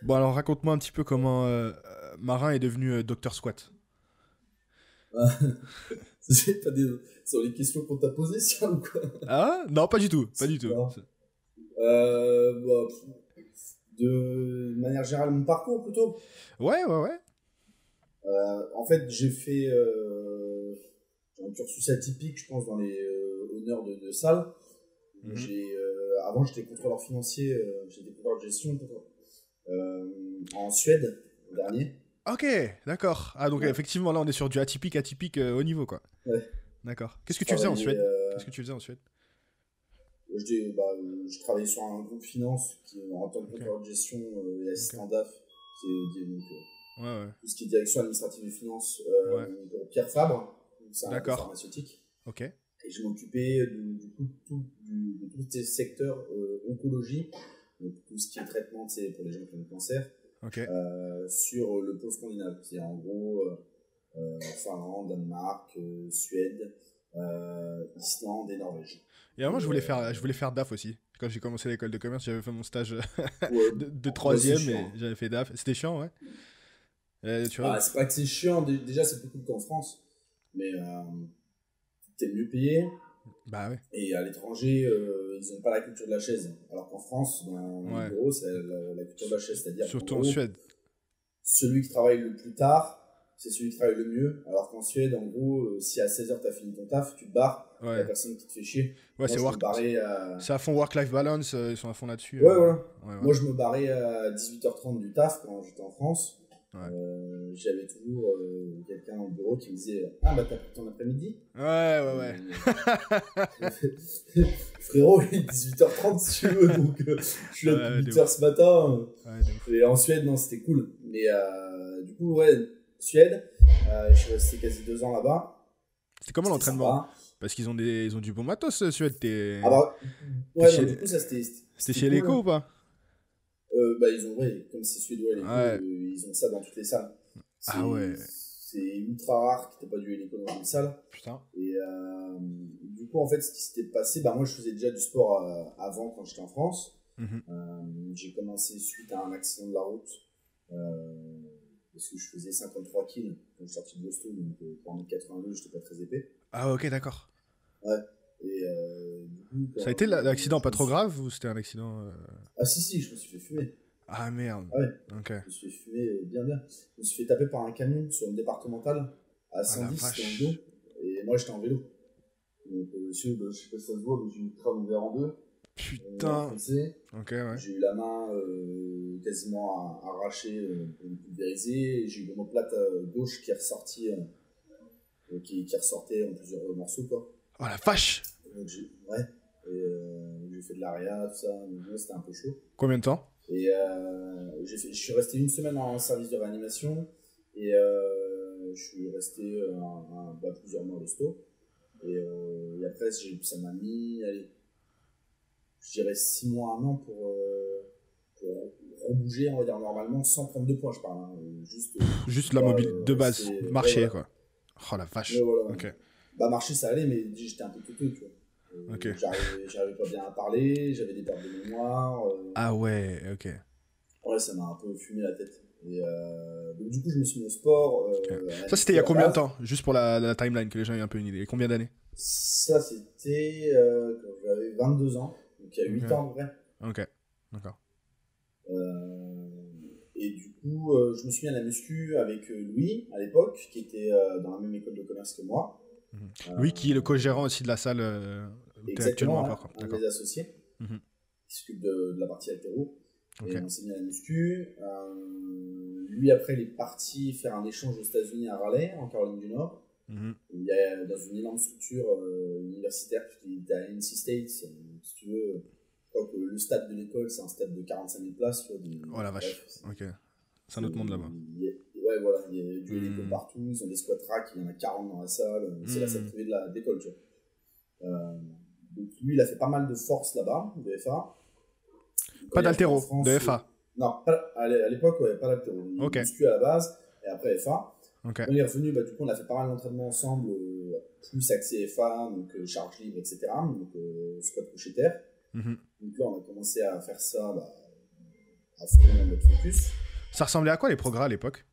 Bon, alors raconte-moi un petit peu comment Marin est devenu Docteur Squat. C'est pas des... sur les questions qu'on t'a posées, ça ou quoi? Ah? Non, pas du tout, pas du tout. Non. De manière générale, mon parcours plutôt. Ouais, ouais, ouais. En fait, j'ai fait un cursus atypique, je pense, dans les honneurs de salle. Mhm. Avant, j'étais contrôleur financier, j'étais contrôleur de gestion en Suède, le dernier. Ok, d'accord. Ah, donc Ouais. effectivement, là, on est sur du atypique, atypique haut niveau, quoi. Ouais. D'accord. Qu'est-ce Je que tu faisais en travaillais, Suède? Qu'est-ce que tu faisais en Suède? je travaillais sur un groupe finance qui, en tant que Ok, contrôleur de gestion et ok. assistant DAF, donc, Ouais, ouais, tout ce qui est direction administrative et finance ouais. pour Pierre Fabre, donc c'est un groupe D'accord. pharmaceutique. Ok, Et je m'occupais de tous ces secteurs oncologie, donc tout ce qui est traitement pour les gens qui ont le cancer, ok. sur le pôle scandinave. C'est en gros Finlande, Danemark, Suède, Islande et Norvège. Et alors, moi, Et, je voulais faire DAF aussi. Quand j'ai commencé l'école de commerce, j'avais fait mon stage ouais, de bah, c'est troisième et chiant. j'avais fait DAF. C'était chiant, ouais. Tu vois. Ah, c'est pas que c'est chiant, déjà c'est plus cool qu'en France, mais t'es mieux payé. Bah ouais. Et à l'étranger, ils n'ont pas la culture de la chaise. Alors qu'en France, dans les Ouais. bureaux, c'est la culture de la chaise. C'est-à-dire qu'en Surtout en gros, Suède. celui qui travaille le plus tard, c'est celui qui travaille le mieux. Alors qu'en Suède, en gros, si à 16h tu as fini ton taf, tu te barres, il n'y a Ouais. personne qui te fait chier. Ouais, Moi, c'est je me work. barrais à. C'est à fond work-life balance, ils sont à fond là-dessus. Ouais, voilà. Ouais, ouais. Moi, je me barrais à 18h30 du taf quand j'étais en France. Ouais, J'avais toujours quelqu'un au bureau qui me disait: Ah, bah, t'as pris ton après-midi? ouais, ouais. Ouais, Frérot, il est 18h30 si tu veux, donc je suis là depuis ouais, de 8h ouf. ce matin. Ouais, de ouf. Et en Suède, non, c'était cool. Mais du coup, ouais, Suède, je suis resté quasi 2 ans là-bas. C'était comment C'était l'entraînement? sympa. Parce ils ont du bon matos, Suède. Ah bah, T'es ouais, non, du chez, coup, ça c'était c'était c'était chez cool. l'écho ou pas? Bah, ils ont, ouais, comme c'est suédois, les Ouais. ils ont ça dans toutes les salles. Ah ouais. C'est ultra rare que t'aies pas du hélico dans une salle. Putain. Et du coup, en fait, ce qui s'était passé, bah, moi, je faisais déjà du sport avant quand j'étais en France. Mhm. J'ai commencé suite à un accident de la route parce que je faisais 53 kills quand je suis sorti de l'hosto, donc pour 1m82, j'étais pas très épais. Ah ok, d'accord. Ouais. Et du coup, Ça a été l'accident je pas me trop suis... grave ou c'était un accident Ah si, si, je me suis fait fumer. Ah merde. Ah ouais, Ok. je me suis fait fumer bien bien. Je me suis fait taper par un camion sur une départementale à Ah la 110 dans le dos. vache. Et moi, j'étais en vélo. Donc, monsieur, je sais pas si ça se voit, mais j'ai eu le crâne ouvert en deux, Putain. enfoncé. Ok, ouais. J'ai eu la main quasiment arrachée, pulvérisée. J'ai eu l'omoplate gauche qui est ressortie, qui ressortait en plusieurs morceaux, quoi. Oh la vache. Donc, ouais. Et j'ai fait de l'aria, tout ça. Donc, ouais, c'était un peu chaud. Combien de temps? Et je suis resté une semaine en service de réanimation. Et je suis resté plusieurs mois au hosto. Et après, ça m'a mis, allez, je dirais 6 mois, un an pour rebouger, on va dire normalement, sans prendre de poids, je parle. Hein. Juste, Juste tu la vois, mobile de base. rester. Ouais, Marcher voilà. quoi. Oh la Ouais, vache. voilà. Ok. Bah, marcher, ça allait, mais j'étais un peu teuteux, tu vois. Ok. J'arrivais pas bien à parler, j'avais des pertes de mémoire. Ah ouais, ok. Ouais, ça m'a un peu fumé la tête. Et donc, du coup, je me suis mis au sport, Ok. à la Ça c'était il muscu y a à la combien de base. temps? Juste pour la timeline, que les gens aient un peu une idée. Combien d'années? Ça, c'était quand j'avais 22 ans, donc il y a Ok. 8 ans en vrai. Ok. D'accord. Euh, et du coup, je me suis mis à la muscu avec Louis, à l'époque, qui était dans la même école de commerce que moi. Mhm. Euh, Louis qui est le co-gérant aussi de la salle où t'es actuellement Exactement, ouais, encore, quoi. un de D'accord. mes associés, Mhm. qui s'occupe de la partie altéro. Ok. Et on s'est mis à la muscu. Lui, après, il est parti faire un échange aux États-Unis à Raleigh, en Caroline du Nord. Mhm. Il y a dans une énorme structure universitaire qui est à NC State, si tu veux. Je crois que le stade de l'école, c'est un stade de 45 000 places. Tu vois, Oh la vache. bref, Ok. C'est un autre monde là-bas. ouais, voilà, il y a du hélico Mhm. partout, ils ont des squat racks, il y en a 40 dans la salle. C'est la salle Mhm. privée de l'école, tu vois. Donc lui, il a fait pas mal de force là-bas, de FA. Quand Pas il est revenu en d'altéro, de France, FA. non, à l'époque, ouais, pas d'altéro. Il Ok. muscu à la base, et après FA. Ok. Quand il est revenu, bah, du coup, on a fait pas mal d'entraînements ensemble, plus axé FA, donc charge libre, etc. Donc squat couché terre. Mhm. Donc là, on a commencé à faire ça à fond dans notre focus. Ça ressemblait à quoi les progrès à l'époque?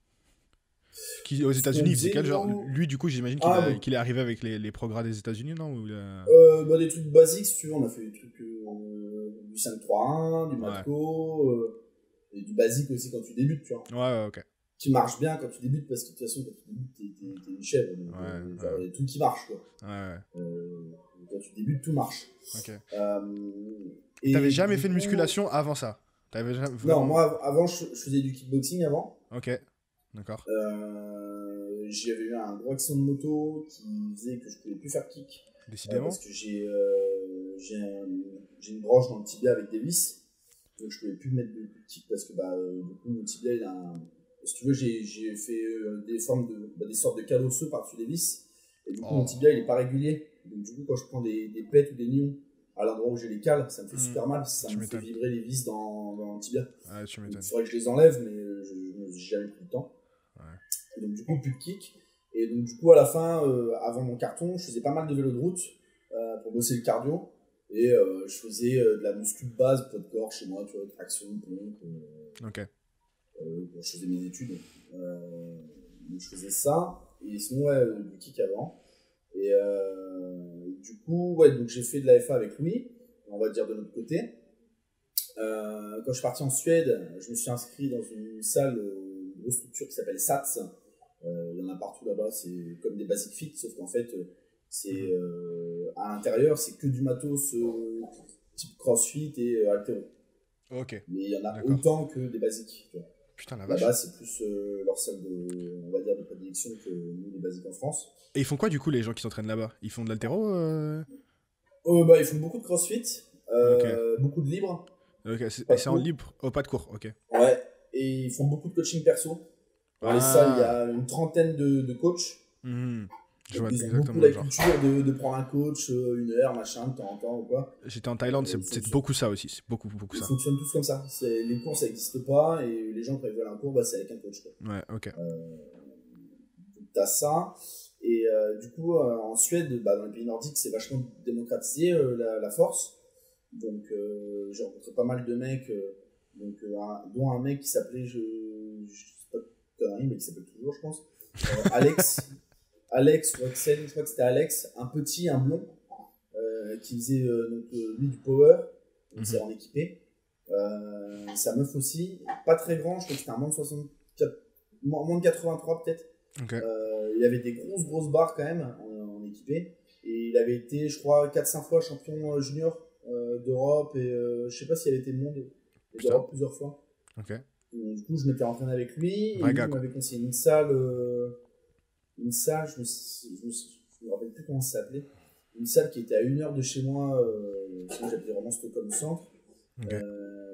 Aux États-Unis, il faisait quel genre? Lui, du coup, j'imagine qu'il est arrivé avec les progrès des États-Unis, non? Bah, des trucs basiques, si tu veux. On a fait des trucs du 5-3-1, du Matco, et du basique aussi quand tu débutes, tu vois. Ouais, ok. Qui marche bien quand tu débutes, parce que de toute façon, quand tu débutes, t'es une chèvre. Donc, il y a tout qui marche, quoi. Quand tu débutes, tout marche. Ok. Et t'avais jamais fait de musculation avant ça? Non, moi, avant, je faisais du kickboxing avant. Ok, d'accord. J'avais eu un gros accident de moto qui faisait que je pouvais plus faire kick. Décidément. Parce que j'ai une broche dans le tibia avec des vis. Donc je pouvais plus mettre de kick parce que du coup mon tibia il a un... Si tu veux, j'ai fait des sortes de cales osseux par-dessus les vis. Et du coup mon tibia il est pas régulier. Donc du coup quand je prends des pets ou des nions à l'endroit où j'ai les cales, ça me fait super mal parce que ça me fait vibrer les vis dans le tibia. Ouais, tu m'étonnes. Il faudrait que je les enlève, mais j'ai jamais pris le temps. Ouais. Et donc du coup plus de kick. Et donc du coup à la fin, avant mon carton, je faisais pas mal de vélo de route pour bosser le cardio. Et je faisais de la muscu de base, poids de corps chez moi, tu vois, traction, pompe. Ok. Je faisais mes études. Donc je faisais ça. Et sinon, du kick avant. Et du coup, donc j'ai fait de la FA avec lui, on va dire de notre côté. Quand je suis parti en Suède, je me suis inscrit dans une salle, une grosse structure qui s'appelle SATS. Il y en a partout là-bas, c'est comme des Basic Fit, sauf qu'en fait, c'est à l'intérieur, c'est que du matos type CrossFit et haltéro. Ok. Mais il y en a autant que des basiques. Tu vois. Putain, la vache. Là-bas, c'est plus leur salle on va dire, de prédilection que nous, les basiques en France. Et ils font quoi du coup, les gens qui s'entraînent là-bas? Ils font de l'haltéro Ils font beaucoup de CrossFit, beaucoup de libre. Ok, c'est en libre, pas de cours, ok. Ouais, et ils font beaucoup de coaching perso. Dans les salles, il y a une trentaine de coachs. Je vois ils ont exactement beaucoup la culture de prendre un coach 1 heure, machin, de temps en temps ou quoi. J'étais en Thaïlande, c'est beaucoup ça aussi. C'est beaucoup ça. Ils fonctionnent tous comme ça. Les cours, ça n'existe pas. Et les gens, quand ils veulent un cours, c'est avec un coach. Quoi. Ouais, ok. T'as ça. Et du coup, en Suède, dans les pays nordiques, c'est vachement démocratisé la force. Donc, j'ai rencontré pas mal de mecs. Dont un mec qui s'appelait, je sais pas connerie, mais qui s'appelle toujours, je pense. Alex ou Axel, je crois que c'était Alex, un petit, un blond, qui faisait lui du power, donc c'est en équipé. Sa meuf aussi, pas très grand, je crois que c'était un moins de 64, moins de 83 peut-être. Okay. Il avait des grosses barres quand même en équipé. Et il avait été, je crois, 4-5 fois champion junior d'Europe et je sais pas s'il avait été monde d'Europe plusieurs fois. Okay. Et du coup, je m'étais entraîné avec lui et il m'avait conseillé une salle, je me rappelle plus comment ça s'appelait. Une salle qui était à 1 heure de chez moi, j'habitais vraiment Stockholm Centre. Okay.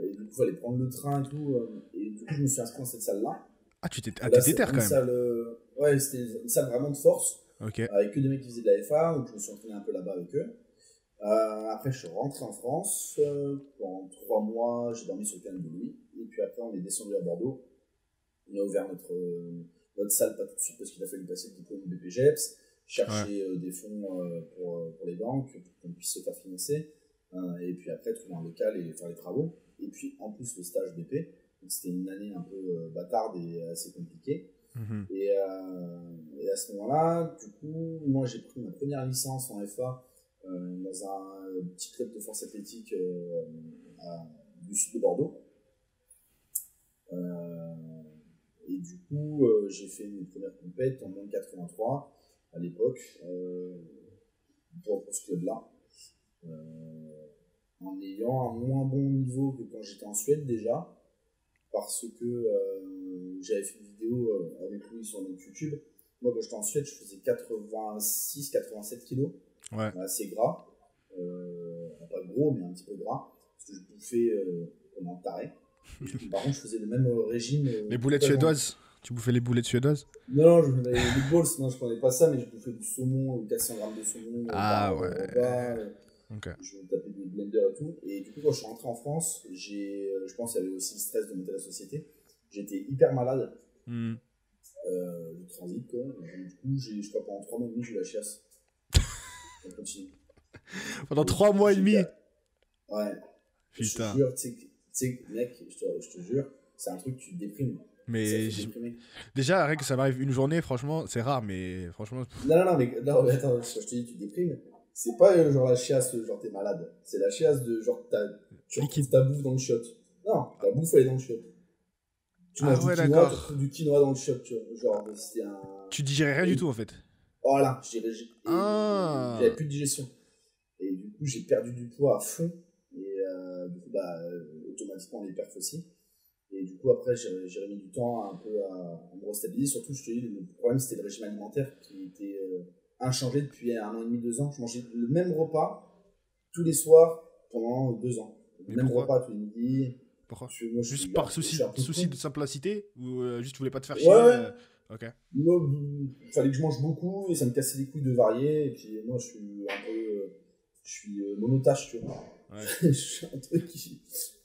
Et du coup, il fallait prendre le train et tout. Et du coup, je me suis inscrit dans cette salle-là. Ah, tu t'étais quand même. Salle, ouais, c'était une salle vraiment de force. Okay. Avec que des mecs qui faisaient de la FA, donc je me suis entraîné un peu là-bas avec eux. Après, je suis rentré en France. Pendant 3 mois, j'ai dormi sur le canal de Louis. Et puis après, on est descendu à Bordeaux. On a ouvert notre salle, pas tout de suite, parce qu'il a fallu passer le diplôme de BPGEPS, chercher des fonds pour les banques, pour qu'on puisse se faire financer. Et puis après, trouver un local et faire les travaux. Et puis, en plus, le stage BP. Donc, c'était une année un peu bâtarde et assez compliquée. Et à ce moment-là, du coup, moi j'ai pris ma première licence en FA dans un petit club de force athlétique du sud de Bordeaux. Et du coup, j'ai fait mes premières compètes en moins de 83 à l'époque pour ce club-là. En ayant un moins bon niveau que quand j'étais en Suède déjà. Parce que j'avais fait une vidéo avec lui sur notre YouTube. Moi, quand j'étais en Suède, je faisais 86-87 kilos. Ouais. Assez gras. Pas gros, mais un petit peu gras. Parce que je bouffais comme un taré. Par contre, je faisais le même régime. Les boulettes suédoises? Tu bouffais les boulettes suédoises? Non, je faisais les balls, non, je prenais pas ça, mais je bouffais du saumon, 400 grammes de saumon. Ouais. Okay. Je me tapais des blenders et tout. Et du coup, quand je suis rentré en France, je pense qu'il y avait aussi le stress de monter la société. J'étais hyper malade. Du transit, quoi. Et du coup, je crois pendant 3 mois et demi, j'ai eu la chiasse. On continue. Pendant 3 mois et demi? Ouais. Putain. Je te jure, sais, mec, je te jure, c'est un truc, tu te déprimes. Mais déjà, rien que ça m'arrive une journée, franchement, c'est rare, mais franchement. Non, mais attends, je te dis, tu déprimes. C'est pas genre la chiasse, genre t'es malade. C'est la chiasse de genre tu retrouves ta bouffe dans le shot. Non, ta bouffe elle est dans le shot. Tu manges du quinoa, tu retrouves du quinoa dans le shot, tu vois. Genre, c'était un. Tu digérais rien du tout en fait. Voilà, j'avais plus de digestion. Et du coup, j'ai perdu du poids à fond. Et du coup, automatiquement, les perfs aussi. Et du coup, après, j'ai remis du temps un peu à me restabiliser. Surtout, je te dis, le problème, c'était le régime alimentaire qui était inchangé depuis 1 an et demi, 2 ans. Je mangeais le même repas tous les soirs pendant 2 ans. Le même repas tous les midis. Pourquoi? Juste par souci de simplicité? Ou juste tu voulais pas te faire chier? Ouais. Ok. Moi, il fallait que je mange beaucoup et ça me cassait les couilles de varier. Et puis moi, je suis un peu. Je suis monotâche, tu vois. Ouais. Je suis un truc qui.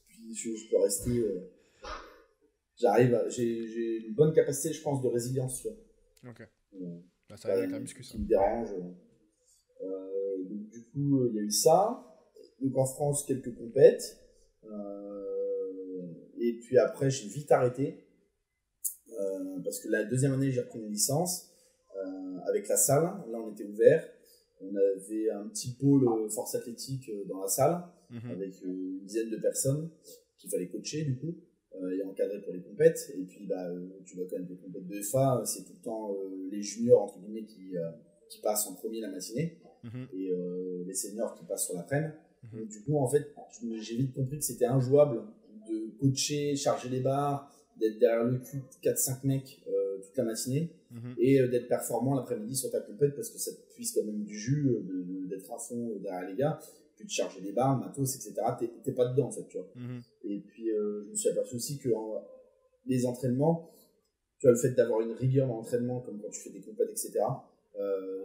Puis je peux rester. J'ai une bonne capacité, je pense, de résilience, tu vois. Ok. Ça va avec la muscu, ça. Qui me dérange. Donc, du coup, il y a eu ça. Donc en France, quelques compètes. Et puis après, j'ai vite arrêté. Parce que la deuxième année, j'ai repris une licence avec la salle. Là, on était ouvert. On avait un petit pôle force athlétique dans la salle avec une dizaine de personnes qu'il fallait coacher du coup et encadrer pour les compètes. Et puis, tu vois quand même les compètes de FA, c'est tout le temps les juniors entre guillemets qui passent en premier la matinée et les seniors qui passent sur l'après-midi. Donc, du coup, en fait, j'ai vite compris que c'était injouable de coacher, charger les barres, d'être derrière le cul de 4-5 mecs toute la matinée et d'être performant l'après-midi sur ta compète parce que ça te puise quand même du jus d'être à fond derrière les gars, puis de charger les barres, le matos, etc. T'es pas dedans en fait, tu vois. Et puis je me suis aperçu aussi que les entraînements, tu vois, le fait d'avoir une rigueur dans l'entraînement comme quand tu fais des compètes, etc.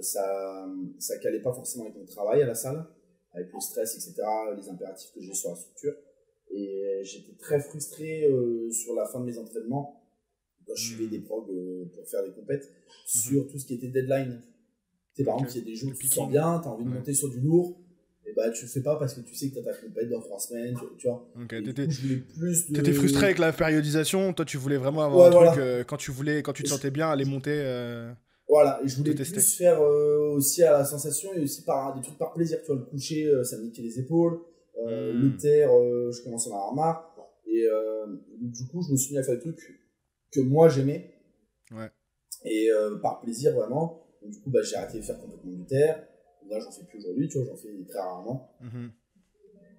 Ça calait pas forcément avec mon travail à la salle, avec le stress, etc., les impératifs que j'ai sur la structure. Et j'étais très frustré sur la fin de mes entraînements quand je suivais des prog pour faire des compètes sur tout ce qui était deadline. Tu sais, par exemple, il y a des jours où tu te sens bien, tu as envie de monter sur du lourd, et tu le fais pas parce que tu sais que tu as ta compète dans 3 semaines, tu vois. T'étais frustré avec la périodisation, toi tu voulais vraiment avoir un truc quand tu te sentais bien, aller monter. Voilà, et je voulais plus faire aussi à la sensation et aussi des trucs par plaisir, tu vois, le coucher, ça me niquait les épaules. Le terre, je commence à en avoir marre. Et du coup, je me suis mis à faire des trucs que moi j'aimais. Ouais. Et par plaisir, vraiment. Donc, du coup, j'ai arrêté de faire complètement du terre. Là, j'en fais plus aujourd'hui, tu vois, j'en fais très rarement.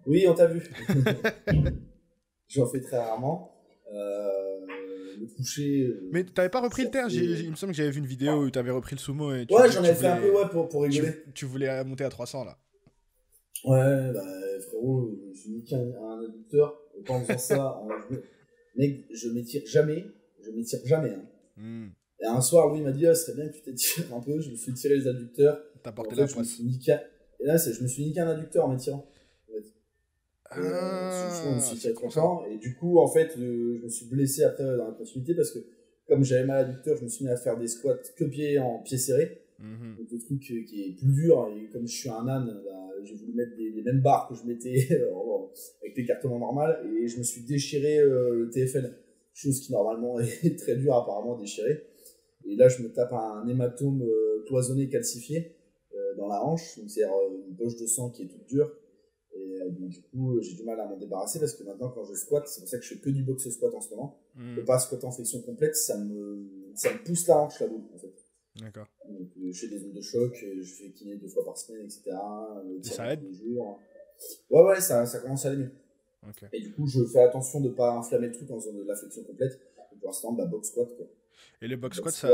Oui, on t'a vu. J'en fais très rarement. Le coucher. Mais t'avais pas repris le terre? Il me semble que j'avais vu une vidéo où t'avais repris le sumo. Et ouais, j'en avais fait un peu pour rigoler. Tu voulais monter à 300 là. Ouais, frérot, je me suis niqué un adducteur en faisant ça. Mec, je m'étire jamais. Hein. Et un soir, Louis m'a dit, ce serait bien que tu t'étires un peu. Je me suis tiré les adducteurs. T'as porté la poisse. Et là, je me suis niqué un adducteur en m'étirant. Je me suis tiré content. Et du coup, en fait, je me suis blessé après dans la continuité parce que comme j'avais mal à l'adducteur, je me suis mis à faire des squats que en pieds serrés. Donc, le truc qui est plus dur. Et comme je suis un âne, j'ai voulu mettre les mêmes barres que je mettais avec l'écartement normal. Et je me suis déchiré le TFL. Chose qui normalement est très dure apparemment à déchirer. Et là, je me tape un hématome cloisonné calcifié dans la hanche. Donc, c'est-à-dire une poche de sang qui est toute dure. Et donc, du coup, j'ai du mal à m'en débarrasser parce que maintenant, quand je squatte, c'est pour ça que je fais que du box squat en ce moment. Et pas squat en flexion complète, ça me pousse la hanche, la boule, en fait. D'accord. Donc, je fais des ondes de choc, je fais kiné 2 fois par semaine, etc. Et ça aide? Ouais, ça commence à aller mieux. Okay. Et du coup, je fais attention de ne pas inflammer le truc en faisant de la flexion complète. Et pour l'instant, box squat, quoi. Et le box squat,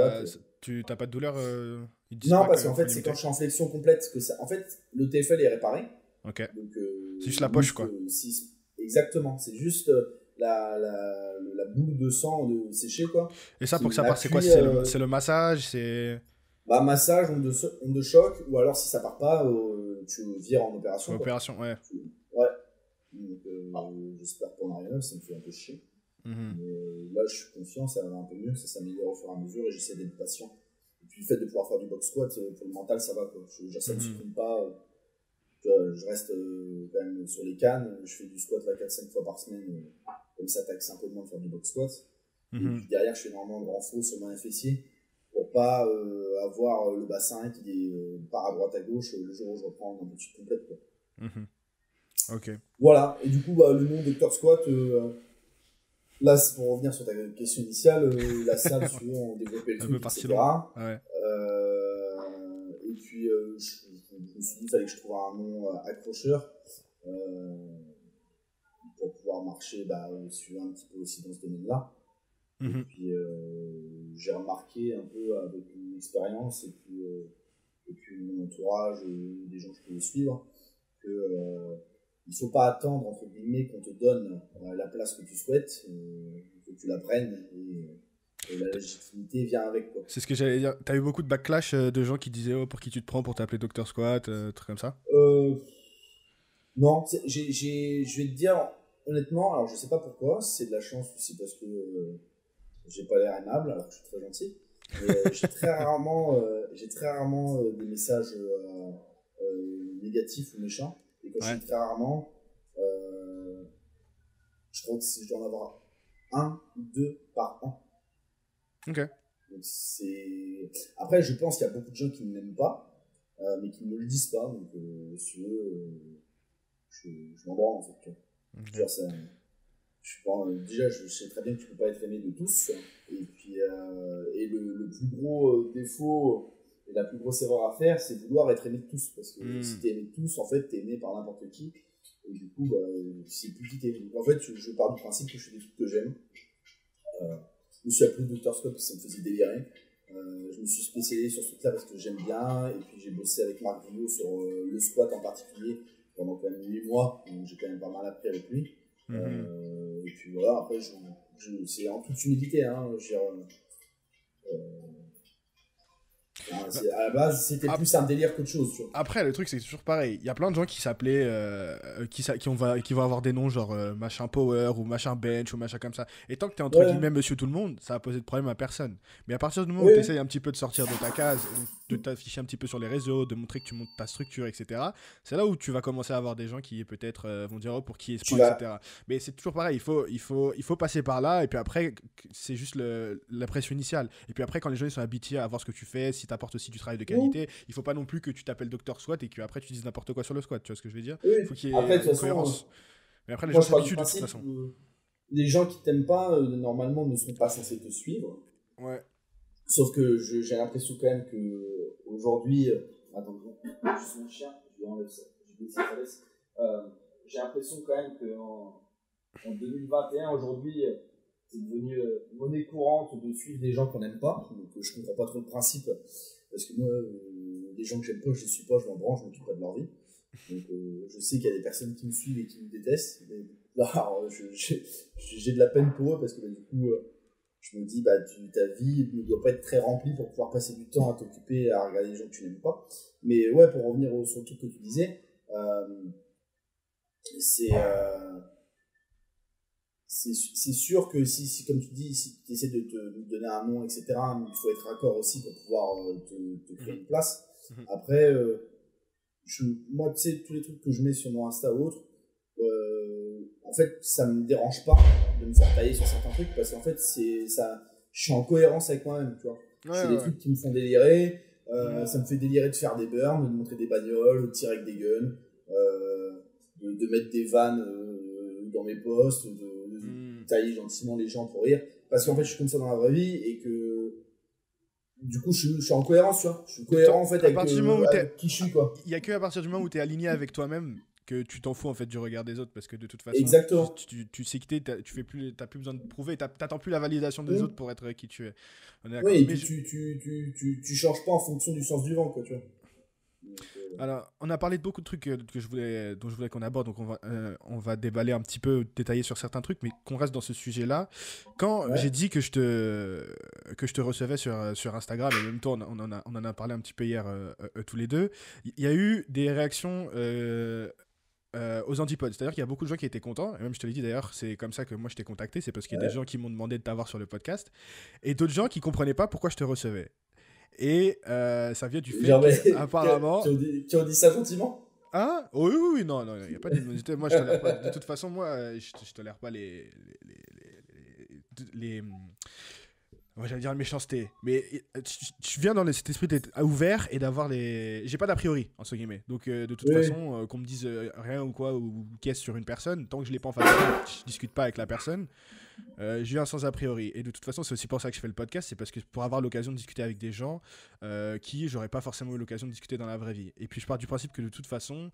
tu n'as pas de douleur Non, parce qu'en fait, c'est quand je suis en flexion complète que ça. En fait, le TFL est réparé. Ok. Donc, c'est juste la poche, quoi. Exactement. C'est juste la boule de sang séchée, quoi. Et ça, pour que ça parte, c'est quoi? C'est le massage, c'est. Massage, onde de choc, ou alors si ça part pas, tu vires en opération. Opération, ouais. Ouais. Donc, j'espère qu'on n'arrive pas, ça me fait un peu chier. Mais là, je suis confiant, ça va un peu mieux, ça s'améliore au fur et à mesure et j'essaie d'être patient. Et puis, le fait de pouvoir faire du box squat, pour le mental, ça va, quoi. Ça ne supprime pas. Je reste quand même sur les cannes, je fais du squat là 4-5 fois par semaine, comme ça taxe un peu moins de faire du box squat. Et puis derrière, je fais énormément de renfort sur main et fessier pour pas avoir le bassin qui part à droite à gauche le jour où je reprends une amplitude complète, quoi. Ok. Voilà, et du coup, le nom Dr Squat, là, c'est pour revenir sur ta question initiale, la salle, souvent, on développait le truc, etc. Ouais. Et puis, je me suis dit qu'il fallait que je trouve un nom accrocheur pour pouvoir marcher, suivre un petit peu aussi dans ce domaine-là. Et puis, j'ai remarqué un peu avec mon expérience et puis mon entourage, des gens que je pouvais suivre, que il faut pas attendre, entre guillemets, qu'on te donne la place que tu souhaites, que tu la prennes et la légitimité vient avec, quoi. C'est ce que j'allais dire. T'as eu beaucoup de backlash de gens qui disaient pour qui tu te prends pour t'appeler Dr Squat, trucs comme ça? Non, je vais te dire honnêtement, alors je sais pas pourquoi, c'est de la chance aussi parce que j'ai pas l'air aimable alors que je suis très gentil. Mais j'ai très rarement des messages négatifs ou méchants. Et quand je dis très rarement, je crois que si je dois en avoir 1 ou 2 par an. Ok. Donc après, je pense qu'il y a beaucoup de gens qui ne m'aiment pas, mais qui ne me le disent pas. Donc, si tu veux, je m'en branle en fait. Okay. Genre, déjà, je sais très bien que tu peux pas être aimé de tous. Et puis, le plus gros défaut et la plus grosse erreur à faire, c'est vouloir être aimé de tous. Parce que si t'es aimé de tous, en fait, t'es aimé par n'importe qui. Et du coup, c'est plus qui t'es. Donc, en fait, je pars du principe que je fais des trucs que j'aime. Je me suis appelé Dr Scott parce que ça me faisait délirer. Je me suis spécialisé sur ce truc-là parce que j'aime bien. Et puis, j'ai bossé avec Marc Villot sur le squat en particulier pendant quand même 8 mois. Donc, j'ai quand même pas mal appris avec lui. Et puis voilà, après, c'est en toute humilité. Hein, à la base, c'était plus un délire qu'autre chose. Tu vois. Après, le truc, c'est toujours pareil. Il y a plein de gens qui s'appelaient, qui vont avoir des noms genre machin power ou machin bench ou machin comme ça. Et tant que t'es entre guillemets monsieur tout le monde, ça va poser de problème à personne. Mais à partir du moment où tu essayes un petit peu de sortir de ta case, de t'afficher un petit peu sur les réseaux, de montrer que tu montes ta structure, etc., c'est là où tu vas commencer à avoir des gens qui peut-être vont dire pour qui est ce point, etc. Mais c'est toujours pareil. Il faut passer par là. Et puis après, c'est juste la pression initiale. Et puis après, quand les gens ils sont habitués à voir ce que tu fais, si t'apportes aussi du travail de qualité, il faut pas non plus que tu t'appelles Dr Squat et qu'après tu dises n'importe quoi sur le squat, tu vois ce que je veux dire? Il faut qu'il y ait une cohérence. Mais après les gens s'habituent de toute façon. Les gens qui t'aiment pas normalement ne sont pas censés te suivre. Ouais. Sauf que j'ai l'impression quand même que aujourd'hui, attends, je suis un chien, je lui enlève ça, je vais ça laisse. J'ai l'impression quand même que en 2021 aujourd'hui, c'est devenu monnaie courante de suivre des gens qu'on n'aime pas. Donc je comprends pas trop le principe. Parce que moi, les gens que j'aime pas, je les suis pas, je m'en branche, je m'occupe pas de leur vie. Donc je sais qu'il y a des personnes qui me suivent et qui me détestent. Mais là, j'ai de la peine pour eux parce que du coup, je me dis, ta vie ne doit pas être très remplie pour pouvoir passer du temps à t'occuper, à regarder les gens que tu n'aimes pas. Mais ouais, pour revenir sur le truc que tu disais, c'est sûr que si comme tu dis, si tu essaies de te donner un nom, etc., il faut être raccord aussi pour pouvoir te créer une place. Après, moi, tu sais, tous les trucs que je mets sur mon Insta ou autre, en fait, ça me dérange pas de me faire tailler sur certains trucs parce qu'en fait, je suis en cohérence avec moi-même, tu vois. C'est des trucs qui me font délirer, ça me fait délirer de faire des burns, de montrer des bagnoles, de tirer avec des guns, de mettre des vannes dans mes posts, de tailler gentiment les gens pour rire parce qu'en fait je suis comme ça dans la vraie vie et que du coup je suis en cohérence, tu vois. Je suis cohérent en fait avec qui je suis, quoi. Il y a que à partir du moment où tu es aligné avec toi-même que tu t'en fous en fait du regard des autres parce que de toute façon tu sais que t'as plus besoin de prouver, t'attends plus la validation des autres pour être qui tu es. Oui, et puis tu changes pas en fonction du sens du vent, quoi, tu vois. Alors, on a parlé de beaucoup de trucs dont je voulais qu'on aborde, donc on va déballer un petit peu, détailler sur certains trucs, mais qu'on reste dans ce sujet-là. Quand j'ai dit que je te recevais sur Instagram, et en même temps on en a parlé un petit peu hier tous les deux, il y a eu des réactions aux antipodes, c'est-à-dire qu'il y a beaucoup de gens qui étaient contents, et même je te l'ai dit d'ailleurs, c'est comme ça que moi je t'ai contacté, c'est parce qu'il y a des gens qui m'ont demandé de t'avoir sur le podcast, et d'autres gens qui comprenaient pas pourquoi je te recevais. Et ça vient du fait qu'apparemment... Tu as dit ça gentiment ? Hein? Oh, oui, oui, oui, non, non, il n'y a pas d'immunité. Moi, je tolère pas. De toute façon, moi, je tolère pas les, ouais, j'allais dire la méchanceté. Mais tu viens dans cet esprit d'être ouvert et d'avoir les. J'ai pas d'a priori, entre guillemets. Donc, de toute Oui. façon, qu'on me dise rien ou quoi, ou qu'est-ce sur une personne, tant que je l'ai pas en face de moi, je discute pas avec la personne. Je viens sans a priori. Et de toute façon, c'est aussi pour ça que je fais le podcast. C'est parce que pour avoir l'occasion de discuter avec des gens qui j'aurais pas forcément eu l'occasion de discuter dans la vraie vie. Et puis je pars du principe que de toute façon,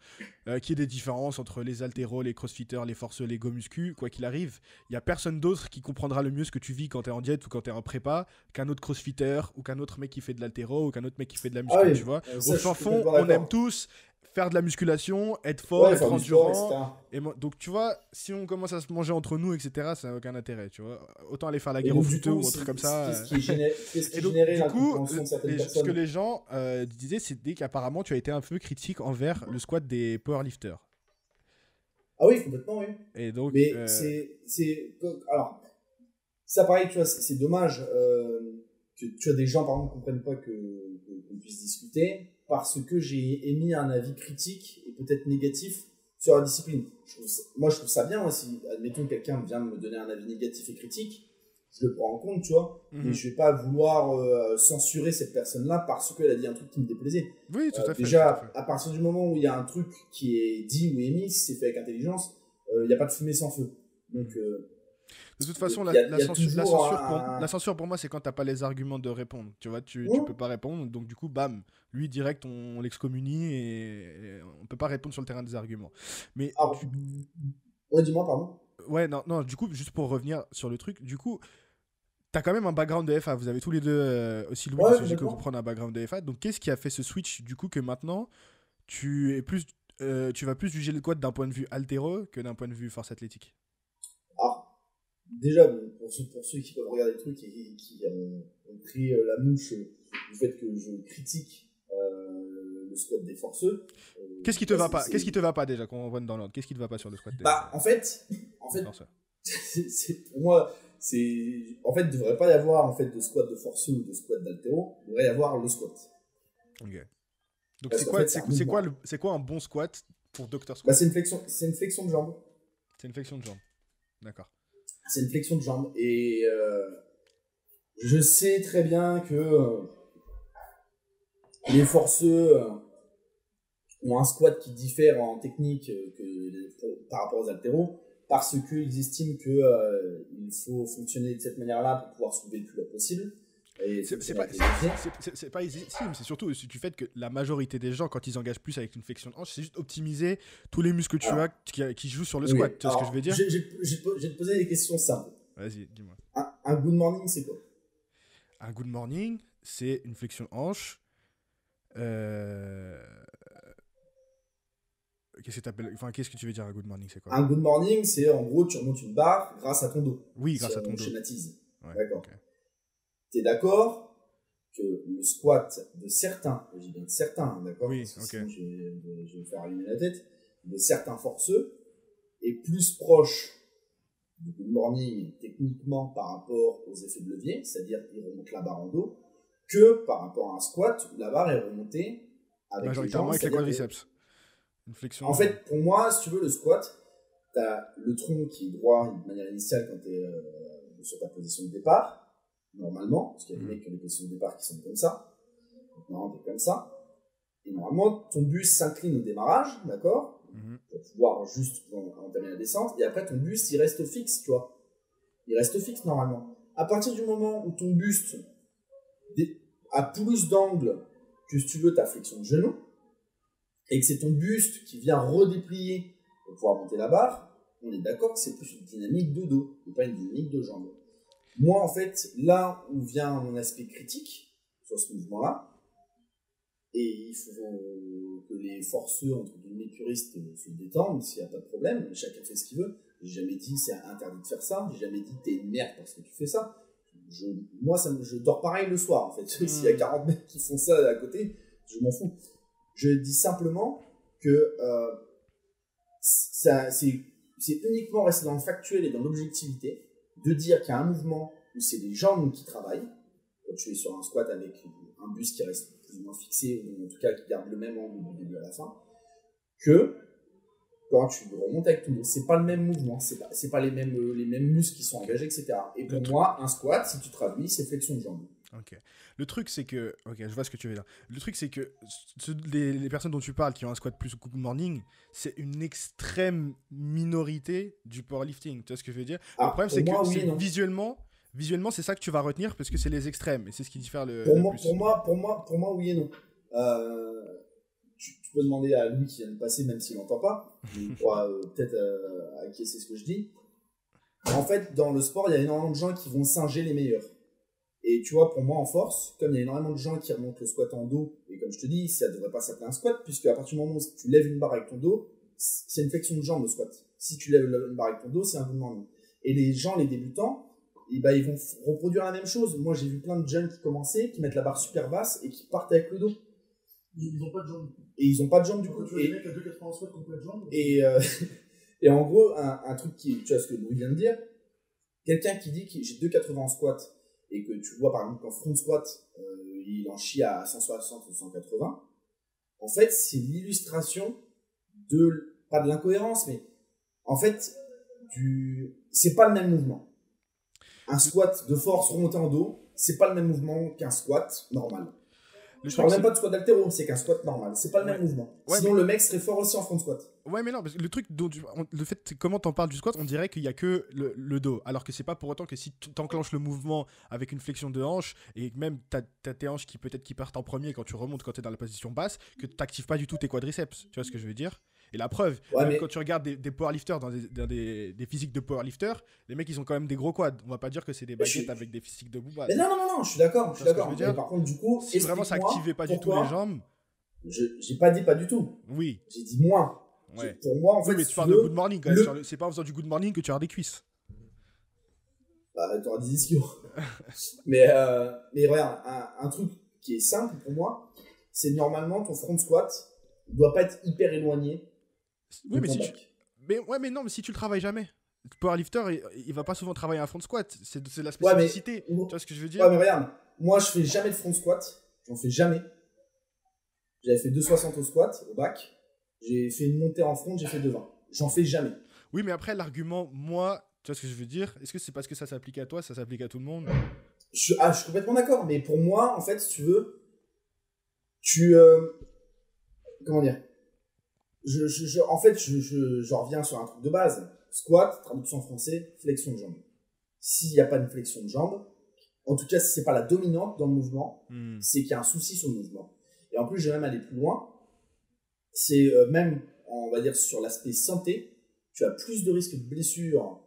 qu'il y ait des différences entre les haltéros, les crossfitters, les forceux, les go muscu, quoi qu'il arrive, il y a personne d'autre qui comprendra le mieux ce que tu vis quand t'es en diète ou quand t'es en prépa qu'un autre crossfitter ou qu'un autre mec qui fait de l'haltéro ou qu'un autre mec qui fait de la muscu, Ah oui, tu vois. ça, Au je fin suis fond, complètement on aime d'accord. tous faire de la musculation, être fort, Ouais, être faire du sport, endurant. etc. Donc tu vois, si on commence à se manger entre nous, etc., ça n'a aucun intérêt, tu vois. Autant aller faire la Et guerre au donc, du footeux coup, ou un truc comme ça. qu'est-ce Et qui donc, générait du coup, l'incompréhension de certaines ce que personnes? les gens disaient, c'était qu'apparemment, tu as été un peu critique envers le squat des powerlifters. Ah oui, complètement, oui. Et donc, Mais alors, ça pareil, tu vois, c'est dommage que tu as des gens, par exemple, qui comprennent pas qu'on puisse discuter parce que j'ai émis un avis critique et peut-être négatif sur la discipline. Moi, je trouve ça bien, hein, si, admettons, quelqu'un vient me donner un avis négatif et critique, je le prends en compte, tu vois, mais je vais pas vouloir censurer cette personne-là parce qu'elle a dit un truc qui me déplaisait. oui, tout à fait. Déjà, Tout à fait. à partir du moment où il y a un truc qui est dit ou émis, si c'est fait avec intelligence, il n'y a pas de fumée sans feu. Donc, De toute façon, il y a toujours la censure pour moi, c'est quand t'as pas les arguments de répondre. Tu vois, tu Ouais. peux pas répondre, donc du coup, bam, lui direct, on l'excommunie et on peut pas répondre sur le terrain des arguments. Mais Alors, ouais, dis-moi, pardon. ouais, non, non, du coup, juste pour revenir sur le truc, du coup, t'as quand même un background de FA. Vous avez tous les deux aussi Louis, de Ouais, ce que j'ai cru complètement. comprendre, un background de FA. Donc, qu'est-ce qui a fait ce switch du coup que maintenant tu vas plus juger le quad d'un point de vue altéro que d'un point de vue force athlétique? Alors, déjà, bon, pour ceux qui peuvent regarder le truc et qui ont pris la mouche du fait que je critique le squat des forceux, Qu'est-ce qui te là, va pas? Qu'est-ce qui te va pas déjà qu'on rentre dans l'ordre? Qu'est-ce qui te va pas sur le squat Bah, des forceurs? pour moi, en fait, il ne devrait pas y avoir en fait de squat de forceux ou de squat d'haltéro. Il devrait y avoir le squat. Ok. Donc Parce qu'en fait, c'est un mouvement. c'est quoi un bon squat pour Dr Bah, Squat? c'est une flexion de jambe. C'est une flexion de jambe. D'accord. C'est une flexion de jambe. Et je sais très bien que les forceux ont un squat qui diffère en technique par rapport aux haltéros parce qu'ils estiment qu'il faut fonctionner de cette manière-là pour pouvoir soulever le plus lourd possible. Et C'est pas illégitime, c'est surtout du fait que la majorité des gens, quand ils engagent plus avec une flexion de hanche, c'est juste optimiser tous les muscles que tu as qui jouent sur le squat. Tu vois ce que je veux dire? Je vais te poser des questions simples. Vas-y, dis-moi. Un good morning, c'est quoi? Un good morning, c'est une flexion de hanche. Qu'est-ce que tu veux dire un good morning, c'est quoi? Un good morning, c'est en gros, tu remontes une barre grâce à ton dos. Oui, Si grâce à ton on dos. schématise. Ouais, D'accord. ok. T'es d'accord que le squat de certains, je dis bien de certains, d'accord? Oui, Parce que ok. sinon je vais me faire allumer la tête, de certains forceux est plus proche du good morning techniquement par rapport aux effets de levier, c'est-à-dire qu'il remonte la barre en dos, que par rapport à un squat où la barre est remontée avec les Majoritairement jambes. avec les C'est-à-dire quadriceps. Une flexion. en fait, pour moi, si tu veux, le squat, t'as le tronc qui est droit de manière initiale quand t'es sur ta position de départ, normalement, parce qu'il y a des mecs qui ont des positions de départ qui sont comme ça. Donc, normalement, t'es comme ça. Et normalement, ton buste s'incline au démarrage, d'accord? Pour pouvoir juste entamer la descente. Et après, ton buste, il reste fixe, tu vois. Il reste fixe, normalement. À partir du moment où ton buste a plus d'angle que, si tu veux, ta flexion de genou, et que c'est ton buste qui vient redéplier pour pouvoir monter la barre, on est d'accord que c'est plus une dynamique de dos, et pas une dynamique de jambe. Moi, en fait, là où vient mon aspect critique sur ce mouvement-là, et il faut que les forceux, entre guillemets, puristes se détendent, s'il n'y a pas de problème, chacun fait ce qu'il veut. J'ai jamais dit c'est interdit de faire ça, j'ai jamais dit t'es une merde parce que tu fais ça. Je dors pareil le soir, en fait. S'il y a 40 mecs qui font ça à côté, je m'en fous. Je dis simplement que c'est uniquement rester dans le factuel et dans l'objectivité de dire qu'il y a un mouvement où c'est les jambes qui travaillent. Quand tu es sur un squat avec un buste qui reste plus ou moins fixé, ou en tout cas qui garde le même angle du début à la fin, que quand tu remontes avec ton dos. C'est pas le même mouvement, c'est pas les mêmes muscles qui sont engagés, etc. Et pour moi, un squat, si tu traduis, c'est flexion de jambe. Ok. Le truc, c'est que. Ok, je vois ce que tu veux dire. Le truc, c'est que les personnes dont tu parles qui ont un squat plus good morning, c'est une extrême minorité du powerlifting. Tu vois ce que je veux dire? Le problème, c'est que visuellement, c'est ça que tu vas retenir parce que c'est les extrêmes et c'est ce qui diffère le plus. Pour moi, oui et non. Tu peux demander à lui qui vient de passer, même s'il n'entend pas, il pourra peut-être acquiescer ce que je dis. En fait, dans le sport, il y a énormément de gens qui vont singer les meilleurs. Et tu vois, pour moi, en force, comme il y a énormément de gens qui remontent le squat en dos, et comme je te dis, ça ne devrait pas s'appeler un squat, puisque à partir du moment où tu lèves une barre avec ton dos, c'est une flexion de jambe, le squat. Si tu lèves une barre avec ton dos, c'est un good morning. Et les gens, les débutants, ils vont reproduire la même chose. Moi, j'ai vu plein de jeunes qui commençaient, qui mettent la barre super basse et qui partent avec le dos. Ils n'ont pas de jambes. Et ils n'ont pas de jambes du coup. Tu vois, les mecs à 2,80 squat qui n'ont pas de jambes. Et en gros, un truc qui, tu vois ce que Louis vient de dire, quelqu'un qui dit que j'ai 2,80 en squat, et que tu vois par exemple qu'en front squat, il en chie à 160 ou 180, en fait, c'est l'illustration pas de l'incohérence, mais en fait, c'est pas le même mouvement. Un squat de force remonté en dos, c'est pas le même mouvement qu'un squat normal. Je parle même pas de squat d'haltéro, c'est qu'un squat normal. C'est pas le même mouvement. Sinon, le mec serait fort aussi en front squat. Ouais, mais non, parce que le truc, le fait, comment t'en parles du squat, on dirait qu'il y a que le dos. Alors que c'est pas pour autant que si tu enclenches le mouvement avec une flexion de hanche, et même t'as tes hanches qui peut-être qui partent en premier quand tu remontes, quand t'es dans la position basse, que t'actives pas du tout tes quadriceps. Tu vois ce que je veux dire? Et la preuve, quand tu regardes des powerlifters dans des physiques de powerlifters, les mecs ils ont quand même des gros quads. On va pas dire que c'est des baguettes avec des physiques de booba. Mais non, je suis d'accord. Mais par contre, du coup, si vraiment ça activait pas du tout les jambes. J'ai pas dit pas du tout. Oui. J'ai dit moins. Ouais. Pour moi, en fait, mais tu parles de good morning quand même. C'est pas en faisant du good morning que tu as des cuisses. Bah, t'auras des ischios. mais regarde, un truc qui est simple pour moi, c'est normalement ton front squat ne doit pas être hyper éloigné. Oui, mais non, mais si tu le travailles jamais. Le powerlifter, il va pas souvent travailler un front squat. C'est la spécificité. Tu vois ce que je veux dire? Ouais, mais regarde, moi je fais jamais de front squat. J'en fais jamais. J'avais fait 2,60 au squat, au bac. J'ai fait une montée en front, j'ai fait 2,20. J'en fais jamais. Oui, mais après, l'argument, moi, tu vois ce que je veux dire? Est-ce que c'est parce que ça s'applique à toi, ça s'applique à tout le monde? Je suis complètement d'accord, mais pour moi, en fait, si tu veux, comment dire? En fait, je reviens sur un truc de base. Squat, traduction en français, flexion de jambe. S'il n'y a pas de flexion de jambe, en tout cas, si c'est pas la dominante dans le mouvement, c'est qu'il y a un souci sur le mouvement. Et en plus, je vais même aller plus loin. C'est même, on va dire, sur l'aspect santé, tu as plus de risques de blessure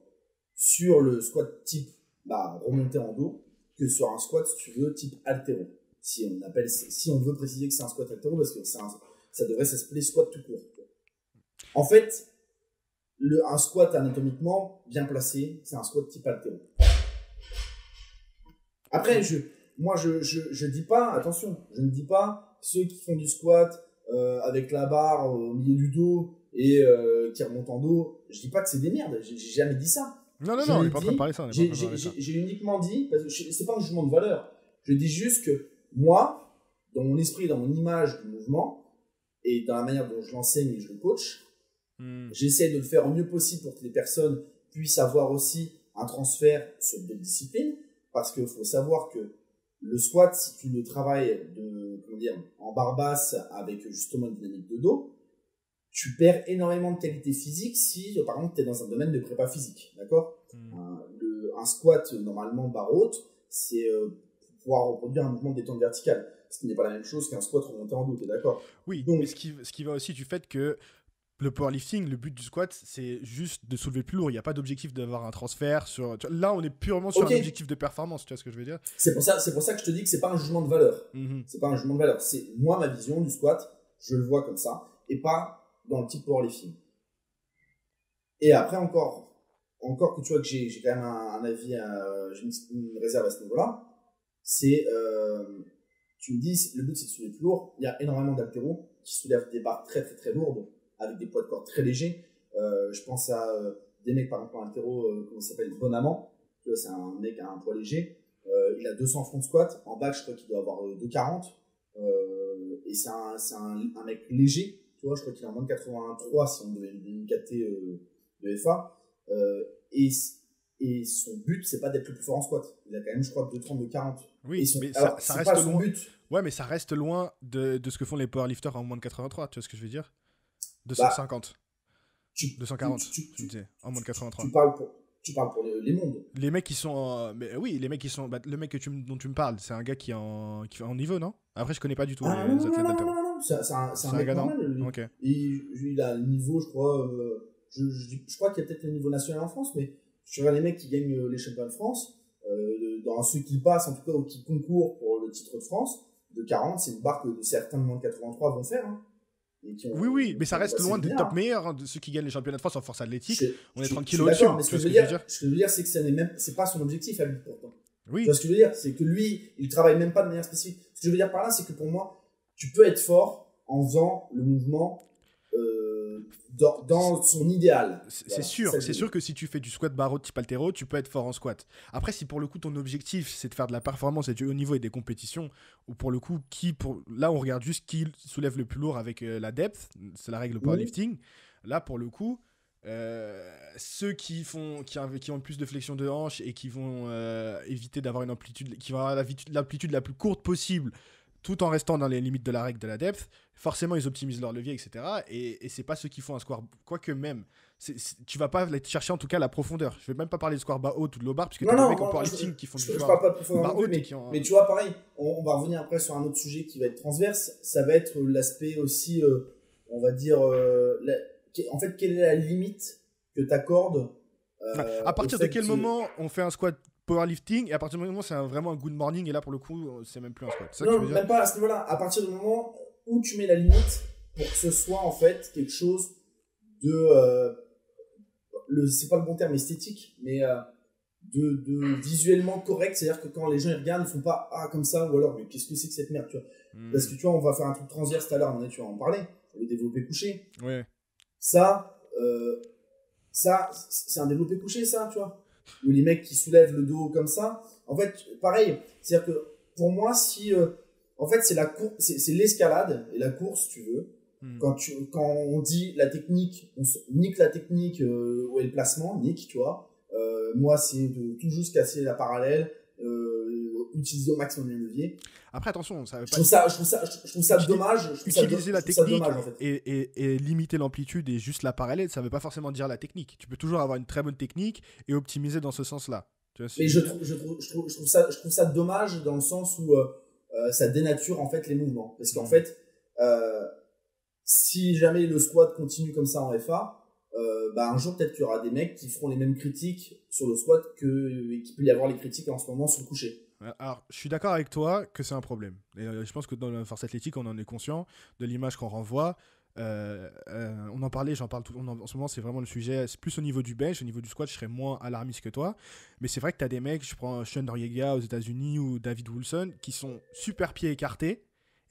sur le squat type remonté en dos que sur un squat, si tu veux, type haltéro. Si on veut préciser que c'est un squat haltéro, parce que ça devrait s'appeler squat tout court. En fait, un squat anatomiquement bien placé, c'est un squat type haltéro. Après, je dis pas, attention, je ne dis pas ceux qui font du squat avec la barre au milieu du dos et qui remontent en dos, je dis pas que c'est des merdes, j'ai jamais dit ça. Non, on n'est pas en train de parler ça. J'ai uniquement dit, parce que c'est pas un jugement de valeur, je dis juste que moi, dans mon esprit, dans mon image du mouvement, et dans la manière dont je l'enseigne et je le coach, j'essaie de le faire au mieux possible pour que les personnes puissent avoir aussi un transfert sur d'autres disciplines, parce qu'il faut savoir que le squat, si tu le travailles en barre basse avec justement une dynamique de dos, tu perds énormément de qualité physique si, par exemple, tu es dans un domaine de prépa physique, d'accord? Un squat, normalement, barre haute, c'est pour pouvoir reproduire un mouvement de détente verticale. Ce qui n'est pas la même chose qu'un squat remonté en dos, t'es d'accord? Oui, donc, mais ce qui va aussi du fait que le powerlifting, le but du squat, c'est juste de soulever plus lourd. Il n'y a pas d'objectif d'avoir un transfert. Là, on est purement sur un objectif de performance. Tu vois ce que je veux dire? C'est pour ça que je te dis que c'est pas un jugement de valeur. C'est pas un jugement de valeur. C'est moi, ma vision du squat, je le vois comme ça, et pas dans le type powerlifting. Et après, encore que tu vois que j'ai quand même un avis, j'ai une réserve à ce niveau-là, c'est, tu me dis, le but c'est de soulever plus lourd. Il y a énormément d'haltéros qui soulèvent des barres très très très lourdes, avec des poids de corps très légers. Je pense à des mecs, par exemple, en haltéro, comment il s'appelle, Bonamant. Tu vois, c'est un mec à un poids léger. Il a 200 front squat. En back, je crois qu'il doit avoir 240. Et c'est un mec léger. tu vois, je crois qu'il est en moins de 83 si on devait une KT de FA. Et son but, c'est pas d'être le plus fort en squat. Il a quand même, je crois, 2,30, 2,40. Oui, mais alors, ça c'est reste pas son loin. but. Ouais, mais ça reste loin de ce que font les powerlifters en moins de 83, tu vois ce que je veux dire? Bah, 250, 240, je me disais, en moins de 83. Tu parles pour les mondes. Les mecs qui sont. Mais oui, les mecs qui sont. Bah, le mec dont tu me parles, c'est un gars qui est en niveau, non? Après, je connais pas du tout Ah les athlètes d'haltéro. non, c'est un mec gars normal. Lui. Ok. Il a le niveau, je crois. Je crois qu'il y a peut-être le niveau national en France, mais tu vois les mecs qui gagnent les championnats de France, dans ceux qui passent, en tout cas, ou qui concourent pour le titre de France, de 40, c'est une barre que certains de moins de 83 vont faire. Hein. Oui, mais ça reste loin des top meilleurs, hein, de ceux qui gagnent les championnats de France en force athlétique. On est tranquille au-dessus. Mais ce que je veux dire, c'est que c'est pas son objectif à lui, pourtant. Oui. Tu vois ce que je veux dire? C'est que lui, il travaille même pas de manière spécifique. Ce que je veux dire par là, c'est que pour moi, tu peux être fort en faisant le mouvement dans son idéal. C'est sûr que si tu fais du squat barreau type haltéro, tu peux être fort en squat. Après, si pour le coup ton objectif c'est de faire de la performance et du haut niveau et des compétitions, ou pour le coup, là on regarde juste qui soulève le plus lourd avec la depth, c'est la règle powerlifting. Là pour le coup, ceux qui ont le plus de flexion de hanche et qui vont éviter d'avoir une amplitude, qui vont avoir l'amplitude la plus courte possible, tout en restant dans les limites de la règle de la depth, forcément ils optimisent leur levier, etc. Et c'est pas ceux qui font un squat, quoique même, tu vas pas chercher en tout cas la profondeur. Je vais même pas parler de squat bas haut ou de low bar, puisque t'as des mecs en powerlifting qui font du squat. Je parle pas de profondeur, mais tu vois, pareil, on va revenir après sur un autre sujet qui va être transverse, ça va être l'aspect aussi, on va dire, en fait, quelle est la limite que t'accordes à partir de quel moment on fait un squat powerlifting et à partir du moment où c'est vraiment un good morning et là pour le coup c'est même plus un squat. Ça non, même pas à ce niveau-là. À partir du moment où tu mets la limite pour que ce soit en fait quelque chose de c'est pas le bon terme esthétique, mais de visuellement correct, c'est-à-dire que quand les gens ils regardent, ils font pas comme ça ou alors mais qu'est-ce que c'est que cette merde, tu vois. Parce que tu vois, on va faire un truc transverse tout à l'heure, tu vas en parler, le développé couché. Ouais. Ça c'est un développé couché, ça, tu vois. Ou les mecs qui soulèvent le dos comme ça. En fait, pareil, c'est-à-dire que pour moi, si en fait c'est c'est l'escalade et la course, tu veux. Quand on dit la technique, on nique la technique ou le placement, nique, tu vois. Moi, c'est de tout juste casser la parallèle, utiliser au maximum les leviers. Après, attention, ça veut pas... je trouve ça dommage. Utiliser la technique dommage, en fait. et limiter l'amplitude et juste la parallèle, ça veut pas forcément dire la technique. Tu peux toujours avoir une très bonne technique et optimiser dans ce sens-là. Tu vois, mais je trouve ça dommage dans le sens où ça dénature en fait les mouvements. Parce qu'en fait, si jamais le squat continue comme ça en FA, un jour peut-être qu'il y aura des mecs qui feront les mêmes critiques sur le squat qu'il peut y avoir les critiques en ce moment sur le coucher. Alors, je suis d'accord avec toi que c'est un problème. Et je pense que dans la force athlétique, on en est conscient de l'image qu'on renvoie. On en parlait, j'en parle en ce moment, c'est vraiment le sujet. C'est plus au niveau du bench, au niveau du squat, je serais moins alarmiste que toi. Mais c'est vrai que tu as des mecs, je prends Sean Noriega aux États-Unis ou David Wilson, qui sont super pieds écartés.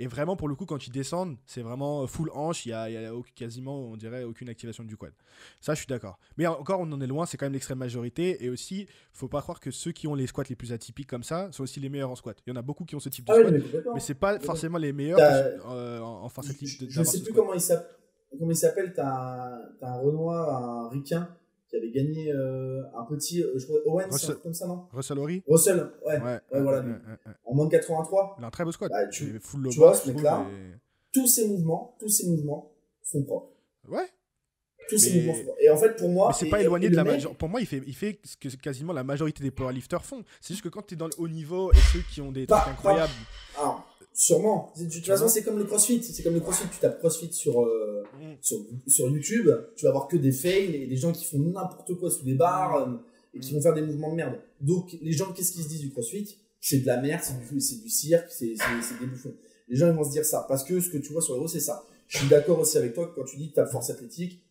Et vraiment, pour le coup, quand ils descendent, c'est vraiment full hanche. Il y a quasiment, on dirait, aucune activation du quad. Ça, je suis d'accord. Mais encore, on en est loin. C'est quand même l'extrême majorité. Et aussi, faut pas croire que ceux qui ont les squats les plus atypiques comme ça sont aussi les meilleurs en squat. Il y en a beaucoup qui ont ce type de squat. Mais c'est pas forcément les meilleurs en force athlétique. Je sais plus comment il s'appelle. T'as un Renoir, un Ricain qui avait gagné un petit, je crois, Owens, un truc comme ça, non? Russell Horry? Russell, ouais, voilà. En moins de 83. Il a un très beau squat. Tu vois, ce mec-là, tous ces mouvements sont propres. Ouais. Tous ces mouvements sont propres. Et en fait, pour moi. Mais c'est pas éloigné de la majorité. Pour moi, il fait ce que quasiment la majorité des powerlifters font. C'est juste que quand tu es dans le haut niveau et ceux qui ont des trucs incroyables. Alors, sûrement. De toute façon, c'est comme le crossfit. Tu tapes crossfit sur YouTube, tu vas voir que des fails et des gens qui font n'importe quoi sous des barres et qui vont faire des mouvements de merde. Donc, les gens, qu'est-ce qu'ils se disent du crossfit? C'est de la merde, c'est du cirque, c'est des bouffons. Les gens, ils vont se dire ça. Parce que ce que tu vois sur les réseaux, c'est ça. Je suis d'accord aussi avec toi que quand tu dis que tu as force athlétique,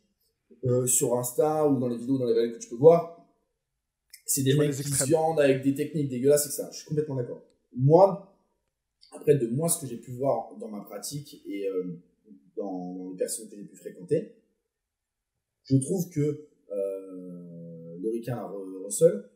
sur Insta ou dans les vidéos, dans les réels que tu peux voir, c'est des mecs qui se viandent avec des techniques dégueulasses, etc. Je suis complètement d'accord. Moi, après, de moi, ce que j'ai pu voir dans ma pratique et dans les personnes que j'ai pu fréquenter, je trouve que le Ricain Russell,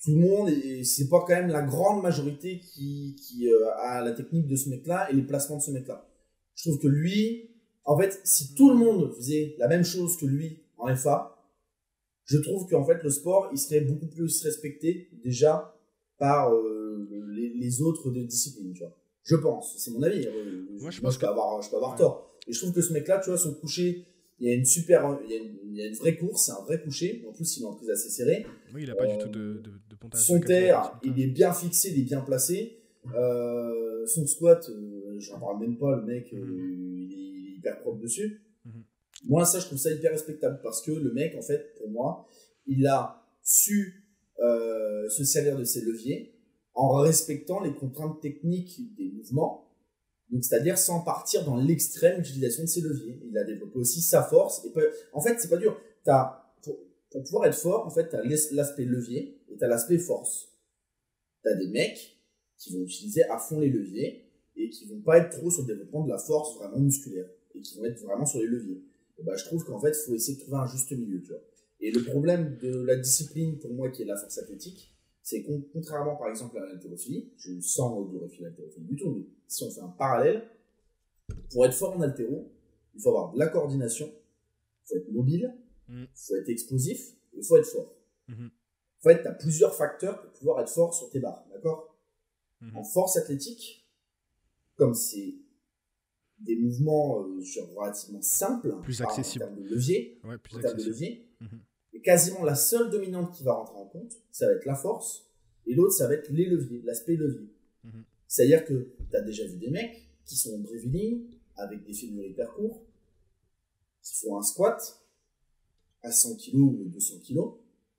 tout le monde, et c'est pas quand même la grande majorité qui a la technique de ce mec-là et les placements de ce mec-là. Je trouve que lui, en fait, si tout le monde faisait la même chose que lui en FA, je trouve qu'en fait, le sport, il serait beaucoup plus respecté déjà par les autres disciplines, tu vois. Je pense, c'est mon avis. Moi, je peux avoir tort. Et je trouve que ce mec-là, tu vois, son coucher, il y a il y a une vraie course, c'est un vrai coucher. En plus, il est en prise assez serrée. Oui, il a pas du tout de pontage. Son terre, il est bien fixé, il est bien placé. Son squat, j'en parle même pas, le mec, il est hyper propre dessus. Moi, ça, je trouve ça hyper respectable parce que le mec, en fait, pour moi, il a su se servir de ses leviers en respectant les contraintes techniques des mouvements, donc c'est-à-dire sans partir dans l'extrême utilisation de ses leviers. Il a développé aussi sa force. En fait, c'est pas dur. Pour pouvoir être fort, en fait, t'as l'aspect levier et t'as l'aspect force. T'as des mecs qui vont utiliser à fond les leviers et qui vont pas être trop sur le développement de la force vraiment musculaire et qui vont être vraiment sur les leviers. Et ben, je trouve qu'en fait, il faut essayer de trouver un juste milieu, tu vois. Et le problème de la discipline, pour moi, qui est la force athlétique, c'est contrairement, par exemple, à l'haltérophilie, je sens glorifier l'haltérophilie du tout, mais si on fait un parallèle, pour être fort en haltéro, il faut avoir de la coordination, il faut être mobile, il faut être explosif, il faut être fort. En fait, tu as plusieurs facteurs pour pouvoir être fort sur tes barres, d'accord? En force athlétique, comme c'est des mouvements relativement simples, plus accessible en termes de levier, Mhm. et quasiment la seule dominante qui va rentrer en compte, ça va être la force, et l'autre, ça va être les leviers, l'aspect levier. C'est-à-dire que tu as déjà vu des mecs qui sont brévilignes, avec des fémurs hyper courts, qui font un squat à 100 kg ou 200 kg,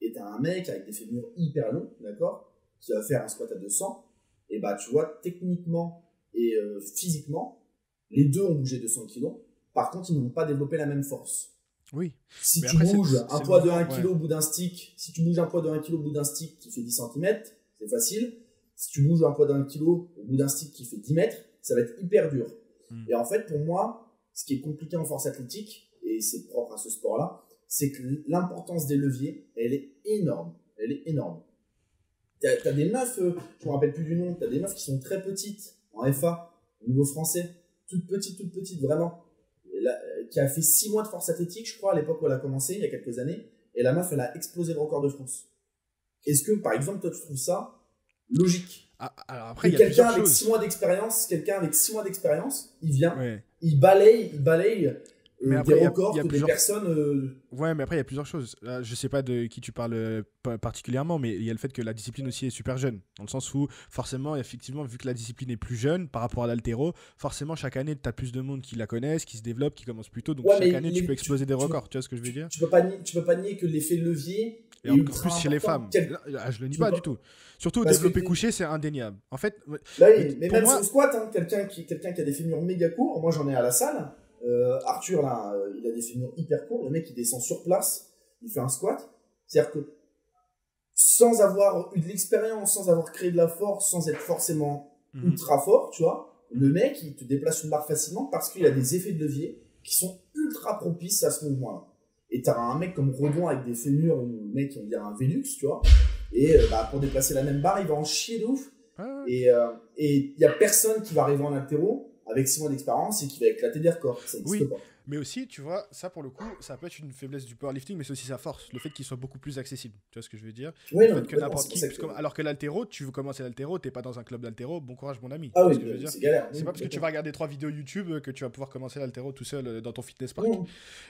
et tu as un mec avec des fémurs hyper longs, d'accord, qui va faire un squat à 200, et bah tu vois, techniquement et physiquement, les deux ont bougé 200 kg, par contre, ils n'ont pas développé la même force. Oui. Si tu bouges un poids de 1 kg au bout d'un stick, si tu bouges un poids de 1 kg au bout d'un stick qui fait 10 cm, c'est facile. Si tu bouges un poids d'1 kg au bout d'un stick qui fait 10 mètres, ça va être hyper dur. Et en fait, pour moi, ce qui est compliqué en force athlétique, et c'est propre à ce sport-là, c'est que l'importance des leviers, elle est énorme. Elle est énorme. T'as des meufs, je me rappelle plus du nom, t'as des meufs qui sont très petites en FA, au niveau français, toutes petites, vraiment. Qui a fait 6 mois de force athlétique, je crois, à l'époque où elle a commencé, il y a quelques années, et la meuf, elle a explosé le record de France. Est-ce que, par exemple, toi, tu trouves ça logique? Alors après, il y a plusieurs choses. Quelqu'un avec 6 mois d'expérience, il vient, il balaye mais des records que des personnes... Ouais, mais après, il y a plusieurs choses. Là, je sais pas de qui tu parles particulièrement, mais il y a le fait que la discipline aussi est super jeune. Dans le sens où, forcément, effectivement, vu que la discipline est plus jeune par rapport à l'haltéro, forcément, chaque année, tu as plus de monde qui la connaissent, qui se développe, qui commence plus tôt. Donc, chaque année, tu peux exploser des records. Tu vois ce que je veux dire? Tu peux pas nier que l'effet levier... Et encore plus chez les femmes. Je le nie pas du tout. Surtout, développer couché, c'est indéniable. En fait, mais même sur le squat, hein, quelqu'un qui a des fémurs méga courts, moi j'en ai à la salle. Arthur, là, il a des fémurs hyper courts. Le mec, il descend sur place, il fait un squat. C'est-à-dire que sans avoir eu de l'expérience, sans avoir créé de la force, sans être forcément ultra fort, tu vois, le mec, il te déplace une barre facilement parce qu'il a des effets de levier qui sont ultra propices à ce mouvement-là. Et t'as un mec comme Redon avec des fémurs, ou le mec, on dirait un Velux, tu vois. Et pour déplacer la même barre, il va en chier de ouf. Et il y a personne qui va arriver en haltéro avec 6 mois d'expérience et qui va éclater des records. Ça n'existe pas. Mais aussi, tu vois, ça pour le coup, ça peut être une faiblesse du powerlifting, mais c'est aussi sa force, le fait qu'il soit beaucoup plus accessible. Tu vois ce que je veux dire? Oui, le fait que n'importe qui, alors que l'haltéro, tu veux commencer l'haltéro, t'es pas dans un club d'haltéro, bon courage mon ami. Ah oui, c'est galère. C'est pas parce que tu vas regarder 3 vidéos YouTube que tu vas pouvoir commencer l'haltéro tout seul dans ton fitness park.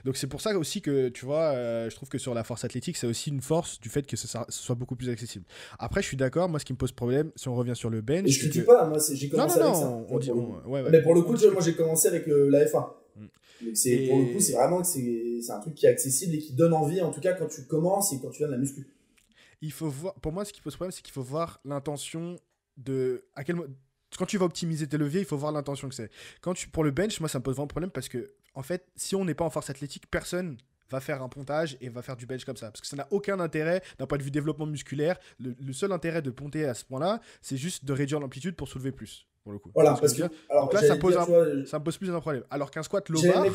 Donc c'est pour ça aussi que, tu vois, je trouve que sur la force athlétique, c'est aussi une force du fait que ce soit beaucoup plus accessible. Après, je suis d'accord, moi ce qui me pose problème, si on revient sur le bench... Et je te dis pas, moi j'ai commencé avec ça. Mais pour le coup, moi j'ai commencé avec la FA. Donc pour le coup, c'est vraiment que c'est un truc qui est accessible et qui donne envie, en tout cas quand tu commences et quand tu viens de la muscu. Il faut voir, pour moi, ce qui pose problème, c'est qu'il faut voir l'intention de. Quand tu vas optimiser tes leviers, il faut voir l'intention que c'est. Pour le bench, moi, ça me pose vraiment problème parce que, en fait, si on n'est pas en force athlétique, personne va faire un pontage et va faire du bench comme ça. Parce que ça n'a aucun intérêt d'un point de vue développement musculaire. Le seul intérêt de ponter à ce point-là, c'est juste de réduire l'amplitude pour soulever plus. Pour le coup. Voilà, parce que, donc là, ça me pose plus un problème. Alors qu'un squat low bar,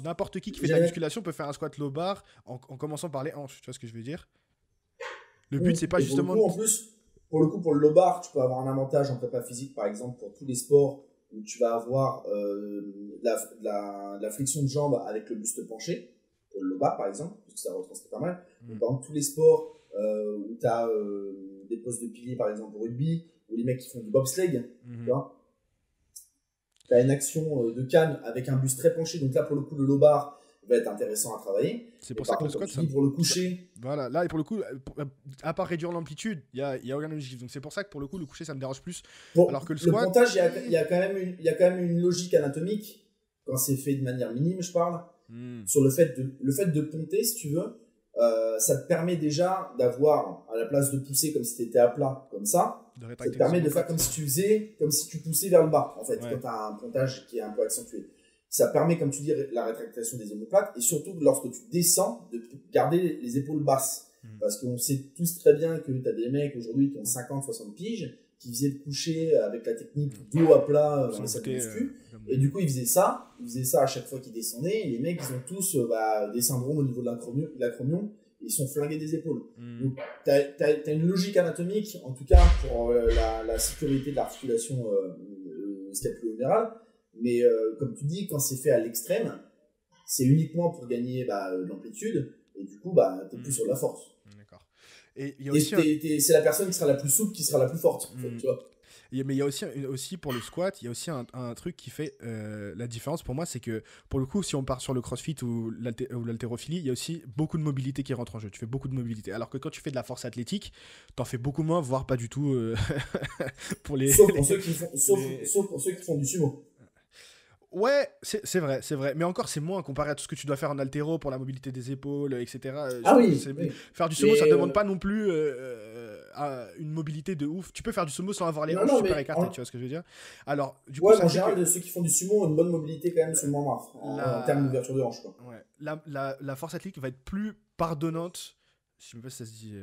n'importe qui fait de la musculation peut faire un squat low bar en commençant par les hanches. Tu vois ce que je veux dire? Le but, c'est pas Et justement. pour le coup, en plus, pour le low bar, tu peux avoir un avantage en prépa physique, par exemple, pour tous les sports où tu vas avoir la flexion de jambe avec le buste penché, pour le low bar, par exemple, parce que ça retranscrit pas mal. Donc, par exemple, tous les sports où tu as des postes de pilier, par exemple, au rugby, ou les mecs qui font du bobsleigh, tu vois, tu as une action de canne avec un buste très penché. Donc là, pour le coup, le low bar va être intéressant à travailler. C'est pour ça que le squat, pour le coucher. Voilà, là, et pour le coup, à part réduire l'amplitude, il y a aucun objectif. Donc c'est pour ça que pour le coup, le coucher, ça me dérange plus. Alors que le squat. Le pontage, il y a quand même une logique anatomique, quand c'est fait de manière minime, je parle, sur le fait de ponter, si tu veux. Ça te permet déjà d'avoir, à la place de pousser comme si tu étais à plat, comme ça te permet de faire comme si tu poussais vers le bas, en fait, quand tu as un pontage qui est un peu accentué. Ça permet, comme tu dis, la rétractation des omoplates, et surtout, lorsque tu descends, de garder les épaules basses. Parce qu'on sait tous très bien que tu as des mecs aujourd'hui qui ont 50, 60 piges, qui faisaient le coucher avec la technique dos à plat dans les salles de muscu. Et du coup, ils faisaient ça à chaque fois qu'ils descendaient. Et les mecs, ils ont tous des syndromes au niveau de l'acromion. Ils sont flingués des épaules. Donc, t'as une logique anatomique, en tout cas pour la sécurité de l'articulation scapulo-humérale. Mais comme tu dis, quand c'est fait à l'extrême, c'est uniquement pour gagner de l'amplitude. Et du coup, t'es plus sur de la force. D'accord. Et il y a aussi c'est la personne qui sera la plus souple qui sera la plus forte. En fait, tu vois. Mais il y a aussi pour le squat, il y a aussi un truc qui fait la différence pour moi, c'est que pour le coup, si on part sur le crossfit ou l'haltérophilie, il y a aussi beaucoup de mobilité qui rentre en jeu. Tu fais beaucoup de mobilité. Alors que quand tu fais de la force athlétique, t'en fais beaucoup moins, voire pas du tout pour les. Sauf pour ceux qui font du sumo. Ouais, c'est vrai. Mais encore, c'est moins comparé à tout ce que tu dois faire en haltéro pour la mobilité des épaules, etc. Oui. Faire du sumo, ça ne demande pas non plus une mobilité de ouf. Tu peux faire du sumo sans avoir les hanches super écartées, tu vois ce que je veux dire. Alors, du coup, en général, ceux qui font du sumo ont une bonne mobilité quand même sur le membre en termes d'ouverture de hanche. Quoi. Ouais. La force athlétique va être plus pardonnante. Je sais pas si ça se dit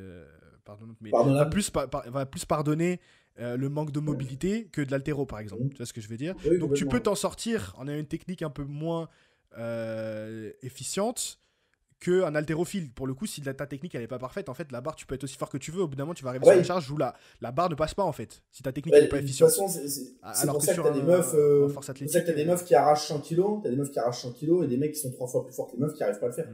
pardonnante, mais va plus pardonner le manque de mobilité que de l'haltéro, par exemple. Tu vois ce que je veux dire? Oui, donc tu peux t'en sortir en ayant une technique un peu moins efficiente qu'un haltérophile. Pour le coup, si ta technique elle est pas parfaite, en fait, la barre, tu peux être aussi fort que tu veux. Au bout d'un moment, tu vas arriver sur une charge où la barre ne passe pas, en fait. Si ta technique n'est pas efficiente. De toute façon, c'est pour ça que tu as des meufs, c'est ça que t'as des meufs qui arrachent 100 kg, t'as des meufs qui arrachent 100 kg et des mecs qui sont 3 fois plus forts que les meufs qui n'arrivent pas à le faire.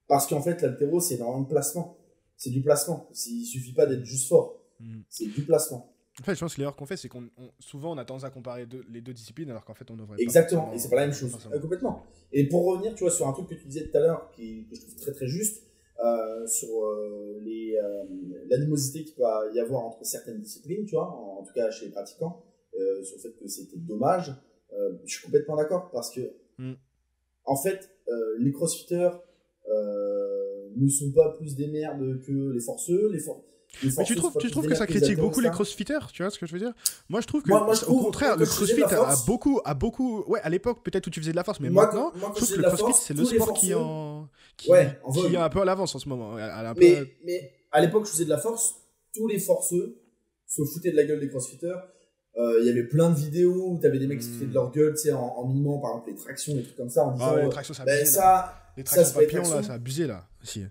Parce qu'en fait, l'haltéro, c'est énormément de placement. C'est du placement. Il suffit pas d'être juste fort. C'est du placement. En fait, je pense que l'erreur qu'on fait, c'est souvent on a tendance à comparer les deux disciplines, alors qu'en fait, on devrait pas. Exactement, et c'est pas la même chose. Complètement. Et pour revenir, tu vois, sur un truc que tu disais tout à l'heure, que je trouve très très juste, sur l'animosité qu'il peut y avoir entre certaines disciplines, tu vois, en tout cas chez les pratiquants, sur le fait que c'était dommage, je suis complètement d'accord, parce que, en fait, les crossfitters ne sont pas plus des merdes que les forceux, mais tu trouves que ça critique beaucoup les crossfitters, tu vois ce que je veux dire? Moi je trouve que au contraire le crossfit a beaucoup ouais, à l'époque peut-être où tu faisais de la force, mais maintenant je trouve que le crossfit c'est le sport qui est un peu à l'avance en ce moment. Mais à l'époque je faisais de la force, tous les forceux se foutaient de la gueule des crossfitters. Il y avait plein de vidéos où tu avais des mecs qui se foutaient de leur gueule, tu sais, en mimant par exemple les tractions, des trucs comme ça, en disant les tractions ça abusé, les tractions papillons là, ça a abusé là aussi.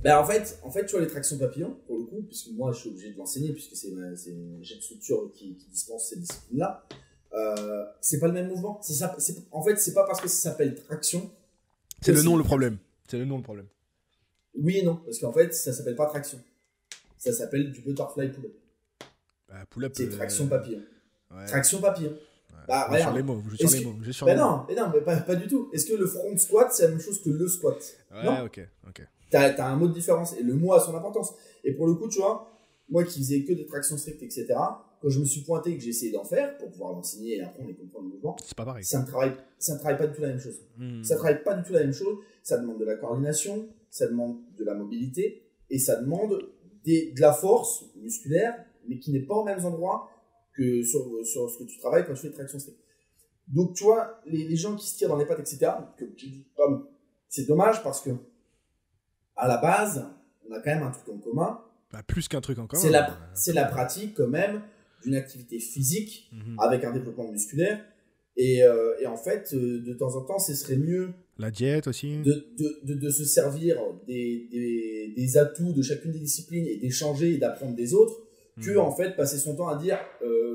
En fait, tu vois, les tractions papillons, pour le coup, puisque moi, je suis obligé de l'enseigner, puisque j'ai une structure qui dispense cette discipline-là, c'est pas le même mouvement. En fait, c'est pas parce que ça s'appelle traction. C'est le nom le problème. Oui et non, parce qu'en fait, ça s'appelle pas traction. Ça s'appelle du butterfly pull-up. Pull-up. C'est traction papillon. Ouais. Traction papillon. Regarde. Sur les mots. Non, mais pas du tout. Est-ce que le front squat, c'est la même chose que le squat? Non. Ok. T'as un mot de différence et le mot a son importance. Et pour le coup, tu vois, moi qui faisais que des tractions strictes, etc., quand je me suis pointé et que j'ai essayé d'en faire pour pouvoir l'enseigner et apprendre et comprendre le mouvement, c'est pas pareil. Ça ne travaille pas du tout la même chose. Ça travaille pas du tout la même chose. Ça demande de la coordination, ça demande de la mobilité et ça demande de la force musculaire, mais qui n'est pas aux mêmes endroits que sur ce que tu travailles quand tu fais des tractions strictes. Donc, tu vois, les gens qui se tirent dans les pattes, etc., c'est dommage parce que à la base, on a quand même un truc en commun. Plus qu'un truc en commun. C'est la pratique quand même d'une activité physique avec un développement musculaire. Et en fait, de temps en temps, ce serait mieux La diète aussi. de se servir des atouts de chacune des disciplines et d'échanger et d'apprendre des autres, que en fait passer son temps à dire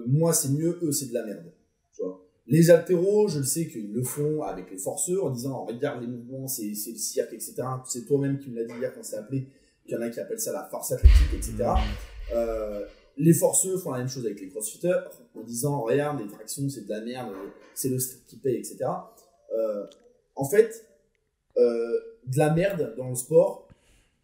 moi c'est mieux, eux c'est de la merde. Tu vois. Les haltéros, je le sais qu'ils le font avec les forceurs en disant regarde les mouvements, c'est le cirque, etc. C'est toi-même qui me l'as dit hier quand c'est appelé, qu'il y en a qui appellent ça la force athlétique, etc. Les forceux font la même chose avec les crossfitters en disant regarde les tractions c'est de la merde, c'est le strict qui paye, etc. En fait, de la merde dans le sport,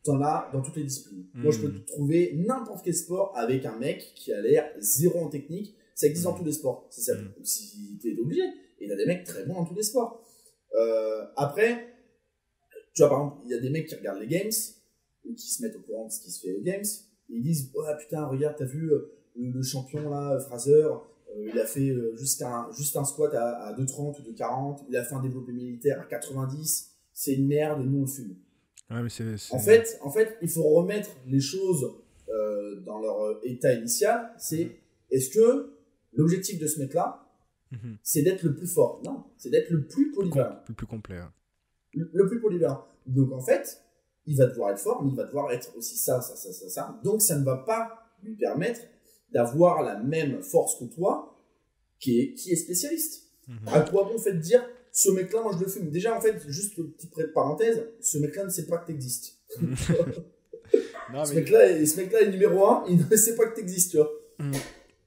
t'en as dans toutes les disciplines. Moi, je peux te trouver n'importe quel sport avec un mec qui a l'air zéro en technique. Ça existe dans tous les sports. C'est ça, si t'es obligé. Et il y a des mecs très bons dans tous les sports. Après, tu vois, par exemple, il y a des mecs qui regardent les games, ou qui se mettent au courant de ce qui se fait aux games, et ils disent oh putain, regarde, t'as vu le champion là, Fraser, il a fait juste un squat à 2,30 ou 2,40, il a fait un développé militaire à 90, c'est une merde, nous on le fume. Ouais, mais En fait, il faut remettre les choses dans leur état initial. C'est est-ce que l'objectif de ce mec-là, c'est d'être le plus fort? Non, c'est d'être le plus polyvalent. Le plus complet. Hein. Le plus polyvalent. Donc en fait, il va devoir être fort, mais il va devoir être aussi ça. Donc ça ne va pas lui permettre d'avoir la même force que toi, qui est spécialiste. À quoi bon fait de dire ce mec-là, moi je le fume. Déjà, en fait, juste une petite parenthèse, ce mec-là ne sait pas que t'existes. Ce mec-là est numéro 1, il ne sait pas que t'existes, tu vois.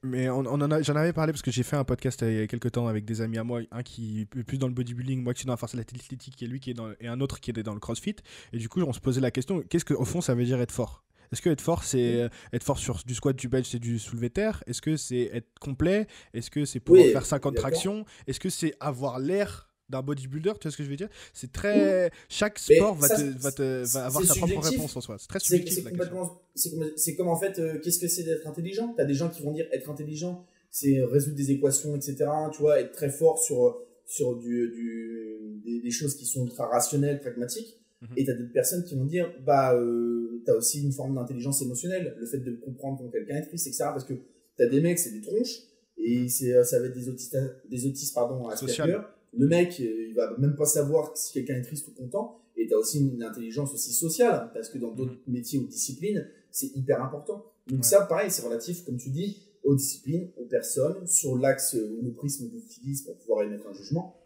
Mais j'en avais parlé parce que j'ai fait un podcast il y a quelques temps avec des amis à moi, un qui est plus dans le bodybuilding, moi qui suis dans la force athlétique, et lui qui est et un autre qui est dans le crossfit. Et du coup, on se posait la question, qu'est-ce qu'au fond ça veut dire être fort? Est-ce que être fort, c'est être fort sur du squat, du bench, c'est du soulevé terre? Est-ce que c'est être complet? Est-ce que c'est pouvoir faire 50 tractions? Est-ce que c'est avoir l'air d'un bodybuilder? Tu vois ce que je veux dire? C'est très... Chaque sport va avoir sa propre réponse en soi. C'est très subjectif. C'est comme en fait, qu'est-ce que c'est d'être intelligent? T'as des gens qui vont dire être intelligent, c'est résoudre des équations, etc. Tu vois, être très fort sur des choses qui sont ultra rationnelles, pragmatiques. Et t'as d'autres personnes qui vont dire t'as aussi une forme d'intelligence émotionnelle, le fait de comprendre quand quelqu'un est triste, etc. Parce que t'as des mecs, c'est des tronches, et ça va être des autistes Asperger. Le mec, il va même pas savoir si quelqu'un est triste ou content. Et t'as aussi une intelligence aussi sociale, parce que dans d'autres métiers ou disciplines, c'est hyper important. Donc ça, pareil, c'est relatif, comme tu dis, aux disciplines, aux personnes, sur l'axe ou le prisme que tu utilises pour pouvoir émettre un jugement.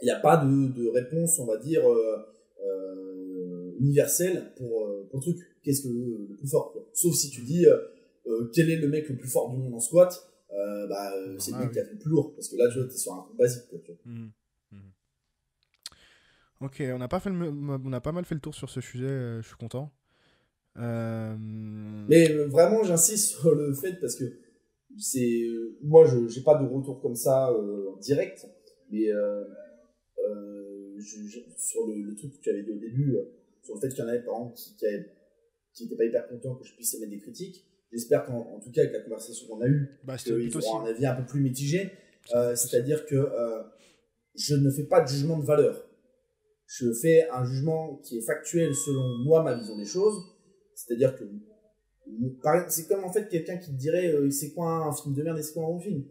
Il n'y a pas de réponse, on va dire, universelle pour le truc. Qu'est-ce que le plus fort, quoi. Sauf si tu dis quel est le mec le plus fort du monde en squat, c'est le mec qui a fait le plus lourd, parce que là tu vois, t'es sur un coup basique, quoi, tu vois. Ok, on a pas mal fait le tour sur ce sujet, je suis content. Mais vraiment j'insiste sur le fait, parce que moi j'ai pas de retour comme ça en direct, mais sur le truc que tu avais dit au début, sur le fait qu'il y en avait par exemple qui étaient pas hyper contents que je puisse émettre des critiques. J'espère qu'en tout cas avec la conversation qu'on a eue, ils auront un avis un peu plus mitigé. C'est-à-dire que je ne fais pas de jugement de valeur. Je fais un jugement qui est factuel selon moi, ma vision des choses. C'est-à-dire que c'est comme en fait quelqu'un qui te dirait c'est quoi un film de merde et c'est quoi un bon film.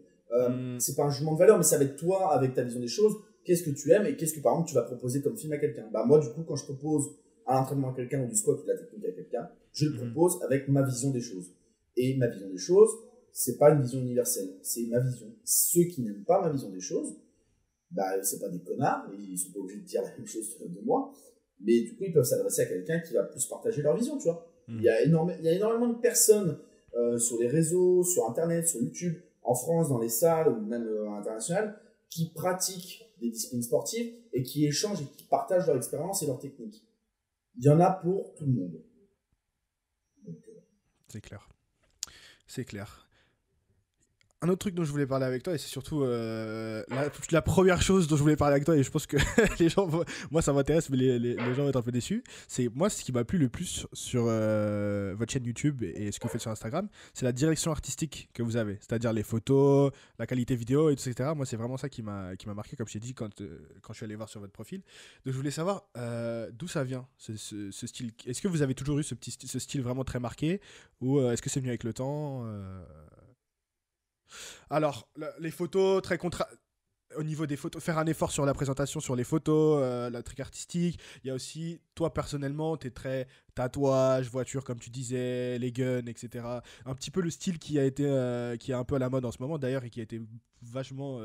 C'est pas un jugement de valeur, mais ça va être toi avec ta vision des choses. Qu'est-ce que tu aimes et qu'est-ce que par exemple tu vas proposer comme film à quelqu'un. Moi du coup quand je propose un entraînement à quelqu'un ou du squat ou de la technique à quelqu'un, je le propose avec ma vision des choses. Et ma vision des choses, c'est pas une vision universelle, c'est ma vision. Ceux qui n'aiment pas ma vision des choses, c'est pas des connards, ils sont pas obligés de dire la même chose de moi, mais du coup ils peuvent s'adresser à quelqu'un qui va plus partager leur vision, tu vois. Il y a énormément de personnes sur les réseaux, sur internet, sur YouTube, en France, dans les salles ou même à l'international, qui pratiquent des disciplines sportives et qui échangent et qui partagent leur expérience et leur technique. Il y en a pour tout le monde. Donc, c'est clair. C'est clair. Un autre truc dont je voulais parler avec toi, et c'est surtout la première chose dont je voulais parler avec toi, et je pense que les gens, moi ça m'intéresse, mais les gens vont être un peu déçus, c'est moi ce qui m'a plu le plus sur votre chaîne YouTube et ce que vous faites sur Instagram, c'est la direction artistique que vous avez, c'est-à-dire les photos, la qualité vidéo, etc. Moi c'est vraiment ça qui m'a marqué, comme je t'ai dit quand je suis allé voir sur votre profil. Donc je voulais savoir d'où ça vient, ce style. Est-ce que vous avez toujours eu ce style vraiment très marqué, ou est-ce que c'est venu avec le temps Alors, les photos très au niveau des photos, faire un effort sur la présentation, sur les photos, la truc artistique. Il y a aussi, toi personnellement, t'es très tatouage, voiture, comme tu disais, les guns, etc. Un petit peu le style qui est un peu à la mode en ce moment, d'ailleurs, et qui a été vachement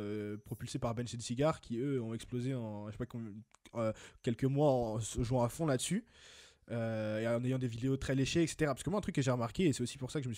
propulsé par Bench et the Cigar, qui eux ont explosé en, je sais pas, quelques mois en se jouant à fond là-dessus. Et en ayant des vidéos très léchées, etc. Parce que moi, un truc que j'ai remarqué, et c'est aussi pour ça que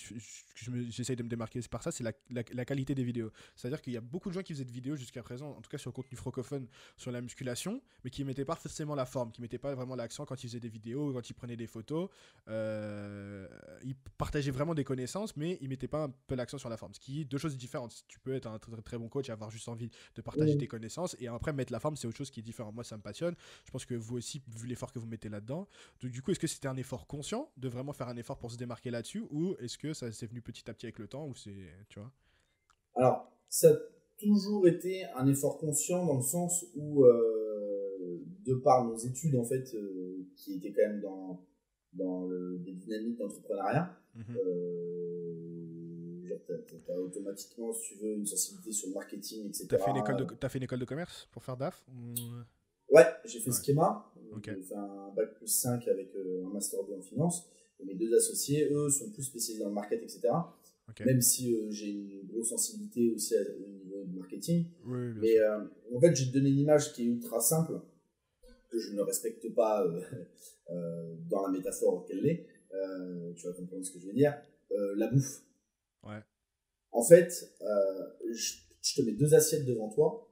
j'essaye de me démarquer par ça, c'est la qualité des vidéos. C'est-à-dire qu'il y a beaucoup de gens qui faisaient des vidéos jusqu'à présent, en tout cas sur le contenu francophone, sur la musculation, mais qui ne mettaient pas forcément la forme, qui ne mettaient pas vraiment l'accent quand ils faisaient des vidéos, quand ils prenaient des photos. Ils partageaient vraiment des connaissances, mais ils ne mettaient pas un peu l'accent sur la forme. Ce qui est deux choses différentes. Tu peux être un très, très bon coach et avoir juste envie de partager tes connaissances, et après mettre la forme, c'est autre chose qui est différent. Moi, ça me passionne. Je pense que vous aussi, vu l'effort que vous mettez là-dedans. Donc, du coup, est-ce que c'était un effort conscient de vraiment faire un effort pour se démarquer là-dessus, ou est-ce que ça s'est venu petit à petit avec le temps, ou c'est, tu vois? Alors, ça a toujours été un effort conscient dans le sens où, de par nos études, en fait, qui étaient quand même dans des dynamiques d'entrepreneuriat, t'as automatiquement, si tu veux, une sensibilité sur le marketing, etc. T'as fait une école de commerce pour faire DAF ou... Ouais, j'ai fait Schema. Okay. J'ai fait un bac plus 5 avec un master 2 en finance. Et mes deux associés, eux, sont plus spécialisés dans le market, etc. Okay. Même si j'ai une grosse sensibilité aussi au niveau du marketing. Oui, mais en fait, j'ai donné une image qui est ultra simple, que je ne respecte pas dans la métaphore qu'elle est. Tu vas comprendre ce que je veux dire. La bouffe. Ouais. En fait, je te mets deux assiettes devant toi.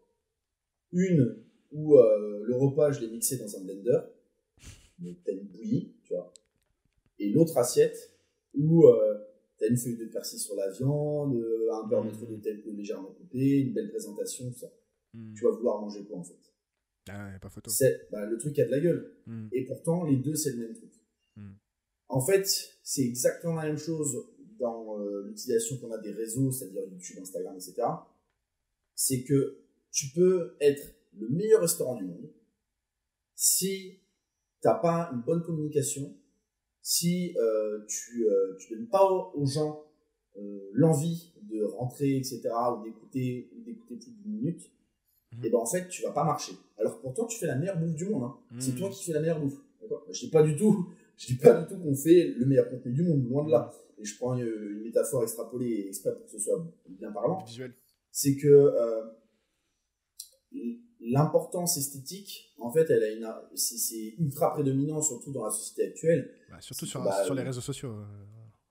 Une où le repas, je l'ai mixé dans un blender, donc t'as une bouillie, tu vois. Et l'autre assiette où t'as une feuille de persil sur la viande, un beurre maître d'hôtel légèrement coupé, une belle présentation, tout ça. Tu vas vouloir manger quoi en fait? Ah, y a pas photo. Le truc a de la gueule. Et pourtant, les deux, c'est le même truc. En fait, c'est exactement la même chose dans l'utilisation qu'on a des réseaux, c'est-à-dire YouTube, Instagram, etc. C'est que tu peux être le meilleur restaurant du monde si t'as pas une bonne communication, si tu donnes pas aux gens l'envie de rentrer, etc., ou d'écouter plus d'une minute, et ben en fait tu vas pas marcher. Alors pourtant tu fais la meilleure bouffe du monde, hein. C'est toi qui fais la meilleure bouffe. Je dis pas du tout qu'on fait le meilleur contenu du monde, loin de là. Et je prends une métaphore extrapolée exprès pour que ce soit bien parlant. Visuel. C'est que l'importance esthétique, en fait, c'est ultra prédominant, surtout dans la société actuelle. Bah, surtout sur les réseaux sociaux.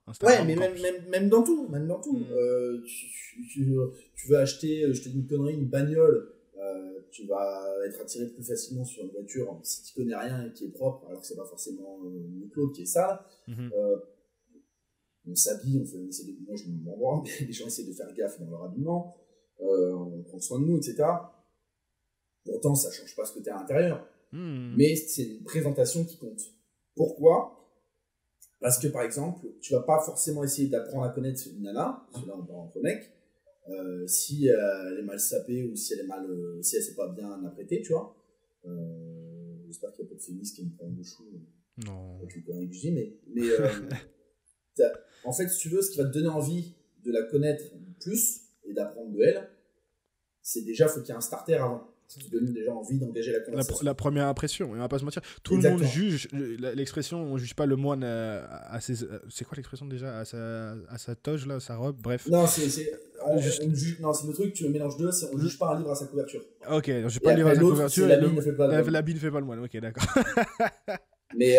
Instagram, ouais, mais même dans tout. Tu vas acheter, je te dis une connerie, une bagnole, tu vas être attiré plus facilement sur une voiture si tu connais rien et qui est propre, alors que c'est pas forcément une Claude qui est sale. On s'habille, moi je m'en vois, mais les gens essaient de faire gaffe dans leur habillement, on prend soin de nous, etc. Pourtant, ça change pas ce que tu es à l'intérieur. Mais c'est une présentation qui compte. Pourquoi? Parce que, par exemple, tu vas pas forcément essayer d'apprendre à connaître une nana, parce que là, on parle entre mecs, si elle est mal sapée ou si elle s'est pas bien apprêtée, tu vois. J'espère qu'il y a pas de féministes qui me prennent le chou. Non. Avec une connerie que je dis, mais en fait, si tu veux, ce qui va te donner envie de la connaître plus et d'apprendre de elle, c'est déjà, faut qu'il y ait un starter avant. Qui donne déjà envie d'engager la conversation. La première impression, on va pas se mentir. Tout le monde juge, l'expression, on juge pas le moine à ses... C'est quoi l'expression déjà? À sa toge, là, sa robe, bref. Non, c'est le truc, tu le mélanges deux, on juge pas un livre à sa couverture. Ok, on juge pas un livre à sa couverture. L'habit ne fait pas le moine. L'habit ne fait pas le moine, ok, d'accord. Mais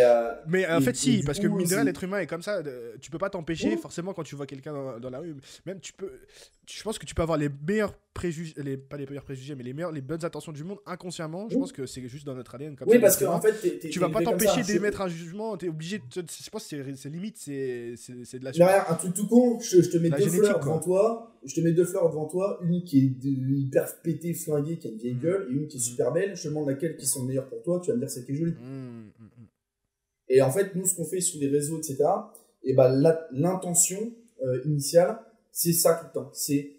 en fait, si, parce que mine de rien, l'être humain est comme ça. Tu peux pas t'empêcher, forcément, quand tu vois quelqu'un dans la rue. Même je pense que tu peux avoir les meilleurs préjugés, pas les meilleurs préjugés, mais les bonnes intentions du monde inconsciemment. Je pense que c'est juste dans notre ADN. Comme oui, ça, parce qu'en fait, tu vas pas t'empêcher d'émettre un jugement. T'es obligé. Je pense que c'est limite, c'est de la. Regarde, un truc tout con. Je te mets deux fleurs devant toi. Je te mets deux fleurs devant toi. Une qui est hyper pétée, flinguée, qui a une vieille gueule, et une qui est super belle. Je te demande laquelle qui sont meilleures pour toi. Tu vas me dire celle qui est jolie. Et en fait, nous, ce qu'on fait sur les réseaux, etc., et ben, l'intention initiale, c'est ça tout le temps. C'est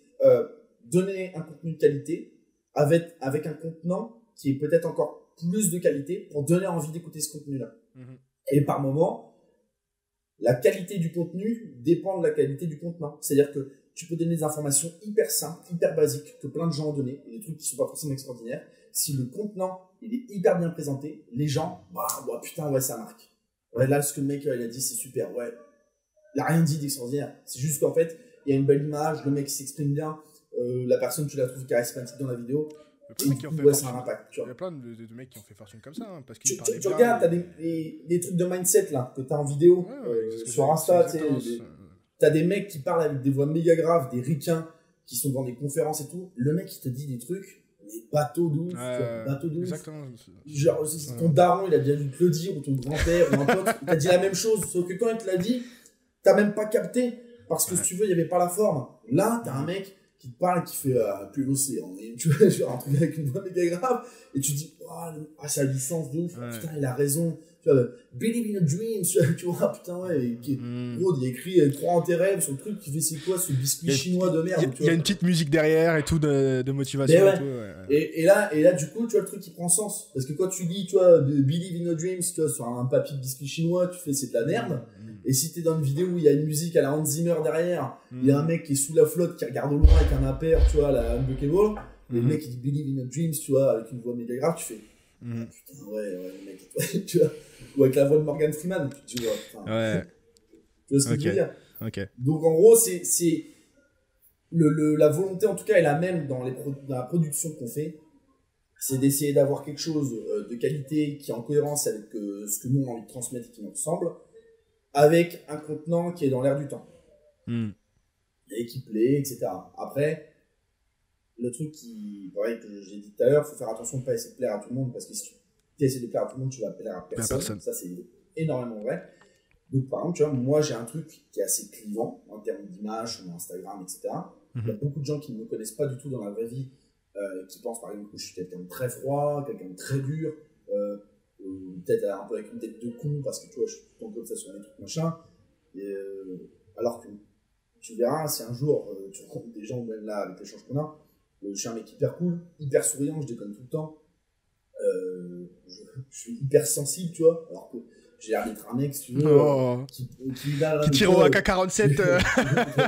donner un contenu de qualité avec un contenant qui est peut-être encore plus de qualité pour donner envie d'écouter ce contenu-là. Et par moment, la qualité du contenu dépend de la qualité du contenant. C'est-à-dire que tu peux donner des informations hyper simples, hyper basiques, que plein de gens ont donné, et des trucs qui sont pas forcément extraordinaires. Si le contenant, il est hyper bien présenté, les gens, bah, putain, ouais, ça marque. Ouais, là, ce que le mec, il a dit, c'est super, ouais. Il a rien dit d'extraordinaire. C'est juste qu'en fait, il y a une belle image, le mec s'exprime bien, la personne, tu la trouves charismatique dans la vidéo. Il y a plein de mecs qui ont fait fortune comme ça. Hein, parce tu regardes, t'as des trucs de mindset là, que t'as en vidéo sur Insta. T'as des mecs qui parlent avec des voix méga graves, des ricains qui sont dans des conférences et tout. Le mec, il te dit des trucs, des bateaux de ouf. Bateaux de ouf. Exactement. Genre, si ton daron, il a déjà dû te le dire, ou ton grand-père, ou un pote, il t'a dit la même chose. Sauf que quand il te l'a dit, t'as même pas capté. Parce que si tu veux, il n'y avait pas la forme. Là, t'as un mec qui te parle, qui fait plus l'océan, tu vois, genre un truc avec une voix méga grave, et tu dis, ça a du sens de ouf, putain, il a raison, tu vois, believe in a dream, tu vois, putain, ouais, gros, il a écrit, crois en tes rêves, sur le truc, tu fais, c'est quoi ce biscuit chinois de merde, il y a une petite musique derrière et tout, de motivation ouais. et tout, Et là, du coup, tu vois, le truc, il prend sens, parce que quand tu lis, tu vois, believe in a dream, tu vois, sur un papier de biscuit chinois, tu fais, c'est de la merde. Et si t'es dans une vidéo où il y a une musique à la Hans Zimmer derrière, il y a un mec qui est sous la flotte, qui regarde au loin avec un impair, tu vois, la Unbreakable, et le mec qui dit Believe in a Dreams, tu vois, avec une voix méga grave, tu fais putain, ouais, le mec, tu vois, ou avec la voix de Morgan Freeman, tu vois, putain. Ouais. Tu vois ce que je veux dire? Ok. Donc en gros, c'est la volonté, en tout cas, est la même dans la production qu'on fait, c'est d'essayer d'avoir quelque chose de qualité qui est en cohérence avec ce que nous on a envie de transmettre et qui nous ressemble, avec un contenant qui est dans l'air du temps. Et qui plaît, etc. Après, le truc pareil, que j'ai dit tout à l'heure, il faut faire attention de ne pas essayer de plaire à tout le monde, parce que si tu essaies de plaire à tout le monde, tu vas plaire à personne. Ça, c'est énormément vrai. Donc, par exemple, tu vois, moi, j'ai un truc qui est assez clivant en termes d'image, sur mon Instagram, etc. Il y a beaucoup de gens qui ne me connaissent pas du tout dans la vraie vie, qui pensent, par exemple, que je suis quelqu'un de très froid, quelqu'un de très dur, peut-être un peu avec une tête de con, parce que tu vois, je suis tout le temps comme ça sur mes trucs machin. Alors que tu verras, si un jour tu rencontres des gens, même là, avec l'échange qu'on a, je suis un mec hyper cool, hyper souriant, je déconne tout le temps. Je suis hyper sensible, tu vois, alors que j'ai l'air d'être un mec, si tu veux, qui tire au AK-47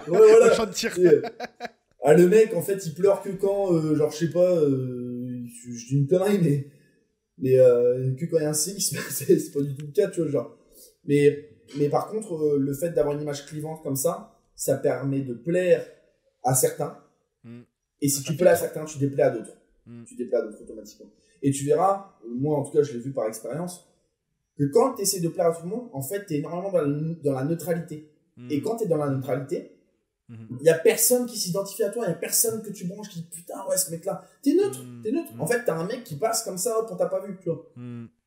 voilà. au champ de tir. Le mec, en fait, il pleure que quand, genre, je sais pas, je dis une connerie, mais que quand il y a un séisme, c'est pas du tout le cas, tu vois, genre. Mais par contre, le fait d'avoir une image clivante comme ça permet de plaire à certains. Et si tu plais à certains, tu déplais à d'autres. Tu déplais à d'autres automatiquement. Et tu verras, moi en tout cas, je l'ai vu par expérience, que quand tu essaies de plaire à tout le monde, en fait, tu es énormément dans la neutralité. Et quand tu es dans la neutralité, il n'y a personne qui s'identifie à toi, il n'y a personne que tu branches qui dit putain, ouais, ce mec-là, t'es neutre. En fait, t'as un mec qui passe comme ça, on t'a pas vu, tu vois.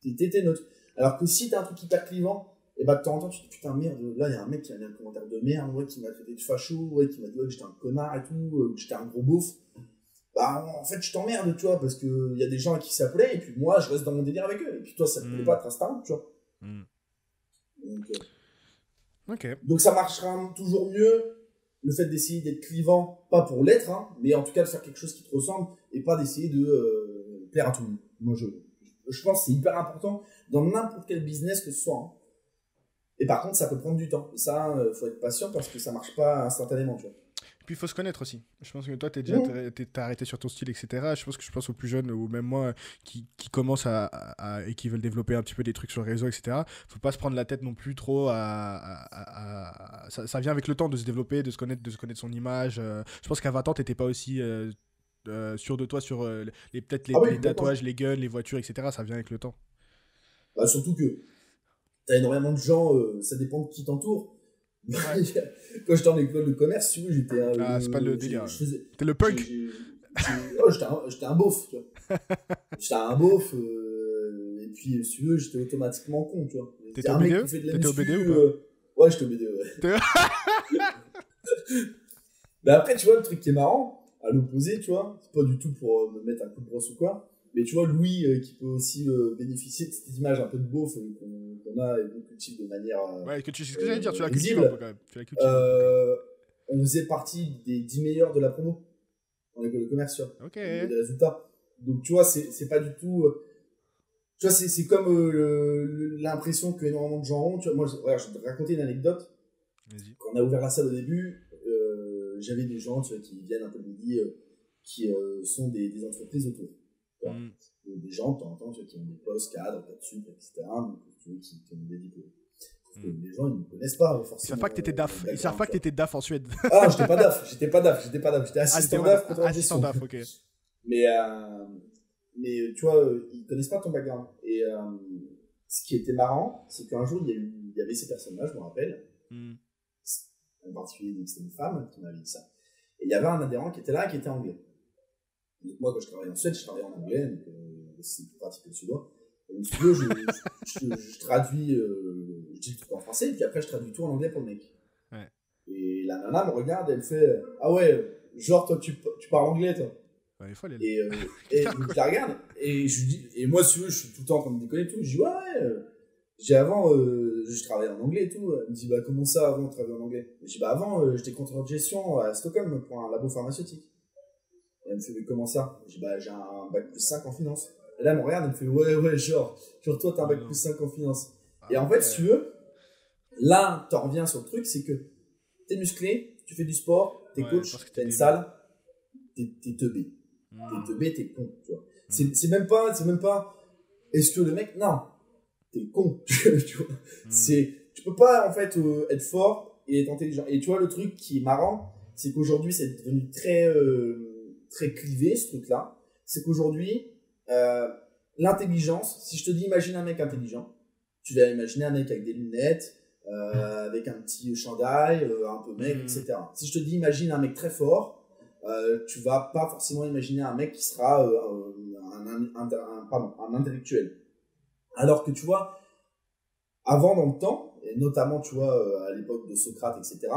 T'es neutre. Alors que si t'as un truc hyper clivant, et bah de temps en temps, tu te dis putain, merde, là, il y a un mec qui a mis un commentaire de merde, ouais, qui m'a traité de facho, ouais, qui m'a dit ouais, que j'étais un connard et tout, que j'étais un gros beauf. Bah, en fait, je t'emmerde, tu vois, parce qu'il y a des gens à qui ça plaît, et puis moi, je reste dans mon délire avec eux, et puis toi, ça te plaît pas, trace ta route, tu vois. Donc, ça marchera toujours mieux. Le fait d'essayer d'être clivant, pas pour l'être, hein, mais en tout cas de faire quelque chose qui te ressemble et pas d'essayer de plaire à tout le monde. Moi, je pense que c'est hyper important dans n'importe quel business que ce soit. Hein. Et par contre, ça peut prendre du temps. Et ça, faut être patient parce que ça marche pas instantanément, tu vois. Et puis il faut se connaître aussi. Je pense que toi, t'es arrêté sur ton style, etc. Je pense aux plus jeunes, ou même moi, qui commencent et qui veulent développer un petit peu des trucs sur le réseau, etc. Faut pas se prendre la tête non plus trop ça vient avec le temps de se développer, de se connaître son image. Je pense qu'à 20 ans, t'étais pas aussi sûr de toi sur les tatouages, les guns, les voitures, etc. Ça vient avec le temps. Bah, surtout que t'as énormément de gens, ça dépend de qui t'entoure. Ouais. Quand j'étais en école de commerce, tu vois, j'étais c'est pas le délire. T'es le punk. J'étais un beauf, tu vois. J'étais un beauf, et puis, si tu veux, j'étais automatiquement con, tu vois. T'étais au BDE? T'étais au BDE ou pas? Ouais, j'étais au BDE, ouais. Mais après, tu vois, le truc qui est marrant, à l'opposé, tu vois, c'est pas du tout pour me mettre un coup de brosse ou quoi, mais tu vois, Louis, qui peut aussi bénéficier de cette image un peu de beauf qu'on a et qu'on cultive de manière. Ouais, c'est ce que j'allais dire, tu la cultives un peu quand même. On faisait partie des 10 meilleurs de la promo en école de commerce, tu vois. Ok. On avait des résultats. Donc, tu vois, c'est pas du tout. Tu vois, c'est comme l'impression que énormément de gens ont. Tu vois, moi, je vais te raconter une anecdote. Vas-y. Quand on a ouvert la salle au début, j'avais des gens, tu vois, qui viennent un peu le midi, qui sont des entreprises autour. Des gens, de temps en temps, tu vois, qui ont des postes cadres, pas de sup, etc. Donc, tu vois, qui ont des diplômes. Les gens, ils ne me connaissent pas, forcément. Ils savent pas que t'étais DAF. Ils savent pas que t'étais DAF en Suède. Ah, j'étais pas DAF. J'étais assistant DAF. Assistant DAF, ok. Mais tu vois, ils connaissent pas ton background. Et ce qui était marrant, c'est qu'un jour, il y avait ces personnes-là, je me rappelle. En particulier, c'était une femme qui m'avait dit ça. Et il y avait un adhérent qui était là, qui était anglais. Donc moi, quand je travaillais en Suède, je travaillais en anglais, donc c'est plus pratique que le suédois. Donc, si tu veux, je traduis, je dis le truc en français, et puis après, je traduis tout en anglais pour le mec. Ouais. Et la nana me regarde, elle fait ah ouais, genre, toi, tu parles anglais, toi. Ouais, il faut aller. Et donc, je la regarde, et je lui dis, et moi, si tu veux, je suis tout le temps en train de déconner et tout. Je dis ouais, j'ai avant, je travaillais en anglais et tout. Elle me dit, bah, comment ça, avant, tu travaillais en anglais? Je dis, bah, avant, j'étais contrôleur de gestion à Stockholm pour un labo pharmaceutique. Et elle me fait, mais comment ça? Je dis, bah, j'ai un bac plus 5 en finance. Et là, elle me regarde, elle me fait, ouais, genre, toi, t'as un bac plus 5 en finance. Et en fait, si tu veux, là, t'en reviens sur le truc, c'est que t'es musclé, tu fais du sport, t'es coach, t'as une salle, t'es teubé. T'es teubé, t'es con, tu vois. C'est même pas, est-ce que le mec, non, t'es con, tu vois. Tu peux pas, en fait, être fort et être intelligent. Et tu vois, le truc qui est marrant, c'est qu'aujourd'hui, c'est devenu très clivé, ce truc-là. C'est qu'aujourd'hui, l'intelligence, si je te dis imagine un mec intelligent, tu vas imaginer un mec avec des lunettes, avec un petit chandail, un peu maigre, etc. Si je te dis imagine un mec très fort, tu vas pas forcément imaginer un mec qui sera un intellectuel. Alors que tu vois, avant dans le temps, et notamment tu vois à l'époque de Socrate, etc.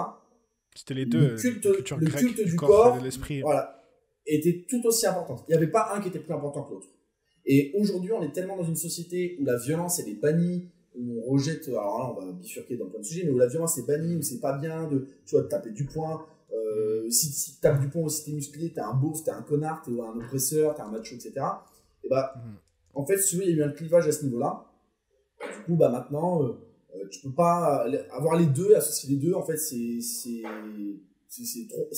C'était les deux. Le culte du corps, de l'esprit. Voilà, était tout aussi important. Il n'y avait pas un qui était plus important que l'autre. Et aujourd'hui, on est tellement dans une société où la violence elle est bannie, où on rejette. Alors là, on va bifurquer dans plein de sujets, mais où la violence est bannie, où c'est pas bien de taper du poing. Si tu tapes du poing ou si t'es musclé, t'es un beauf, t'es un connard, t'es un oppresseur, t'es un macho, etc. Et bah, en fait, si tu veux, il y a eu un clivage à ce niveau-là. Du coup, bah maintenant, tu peux pas avoir les deux, associer les deux. En fait, c'est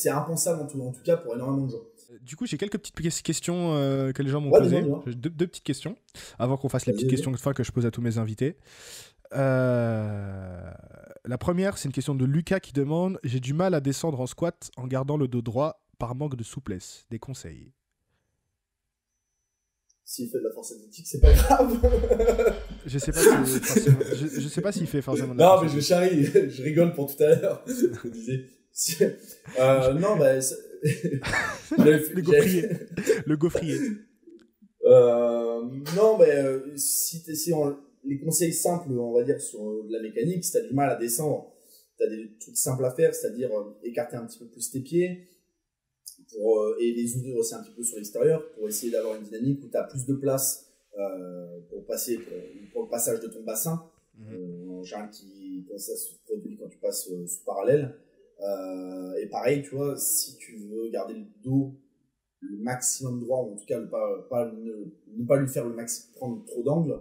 impensable en tout cas pour énormément de gens. Du coup, j'ai quelques petites questions que les gens m'ont posées. Deux petites questions avant qu'on fasse les petites questions de fin que je pose à tous mes invités. La première, c'est une question de Lucas qui demande: j'ai du mal à descendre en squat en gardant le dos droit par manque de souplesse. Des conseils? S'il fait de la force athlétique, c'est pas grave. Je sais pas si je sais pas s'il fait forcément de la force athlétique. Non, mais je charrie, je rigole pour tout à l'heure. Je disais. Non, bah. Le gaufrier. Non, mais si les conseils simples, on va dire, sur de la mécanique, si t'as du mal à descendre, t'as des trucs simples à faire, c'est-à-dire écarter un petit peu plus tes pieds et les ouvrir aussi un petit peu sur l'extérieur pour essayer d'avoir une dynamique où t'as plus de place pour le passage de ton bassin. En général, quand ça se produit quand tu passes sous parallèle. Et pareil, tu vois, si tu veux garder le dos le maximum droit, ou en tout cas ne pas lui faire prendre trop d'angle,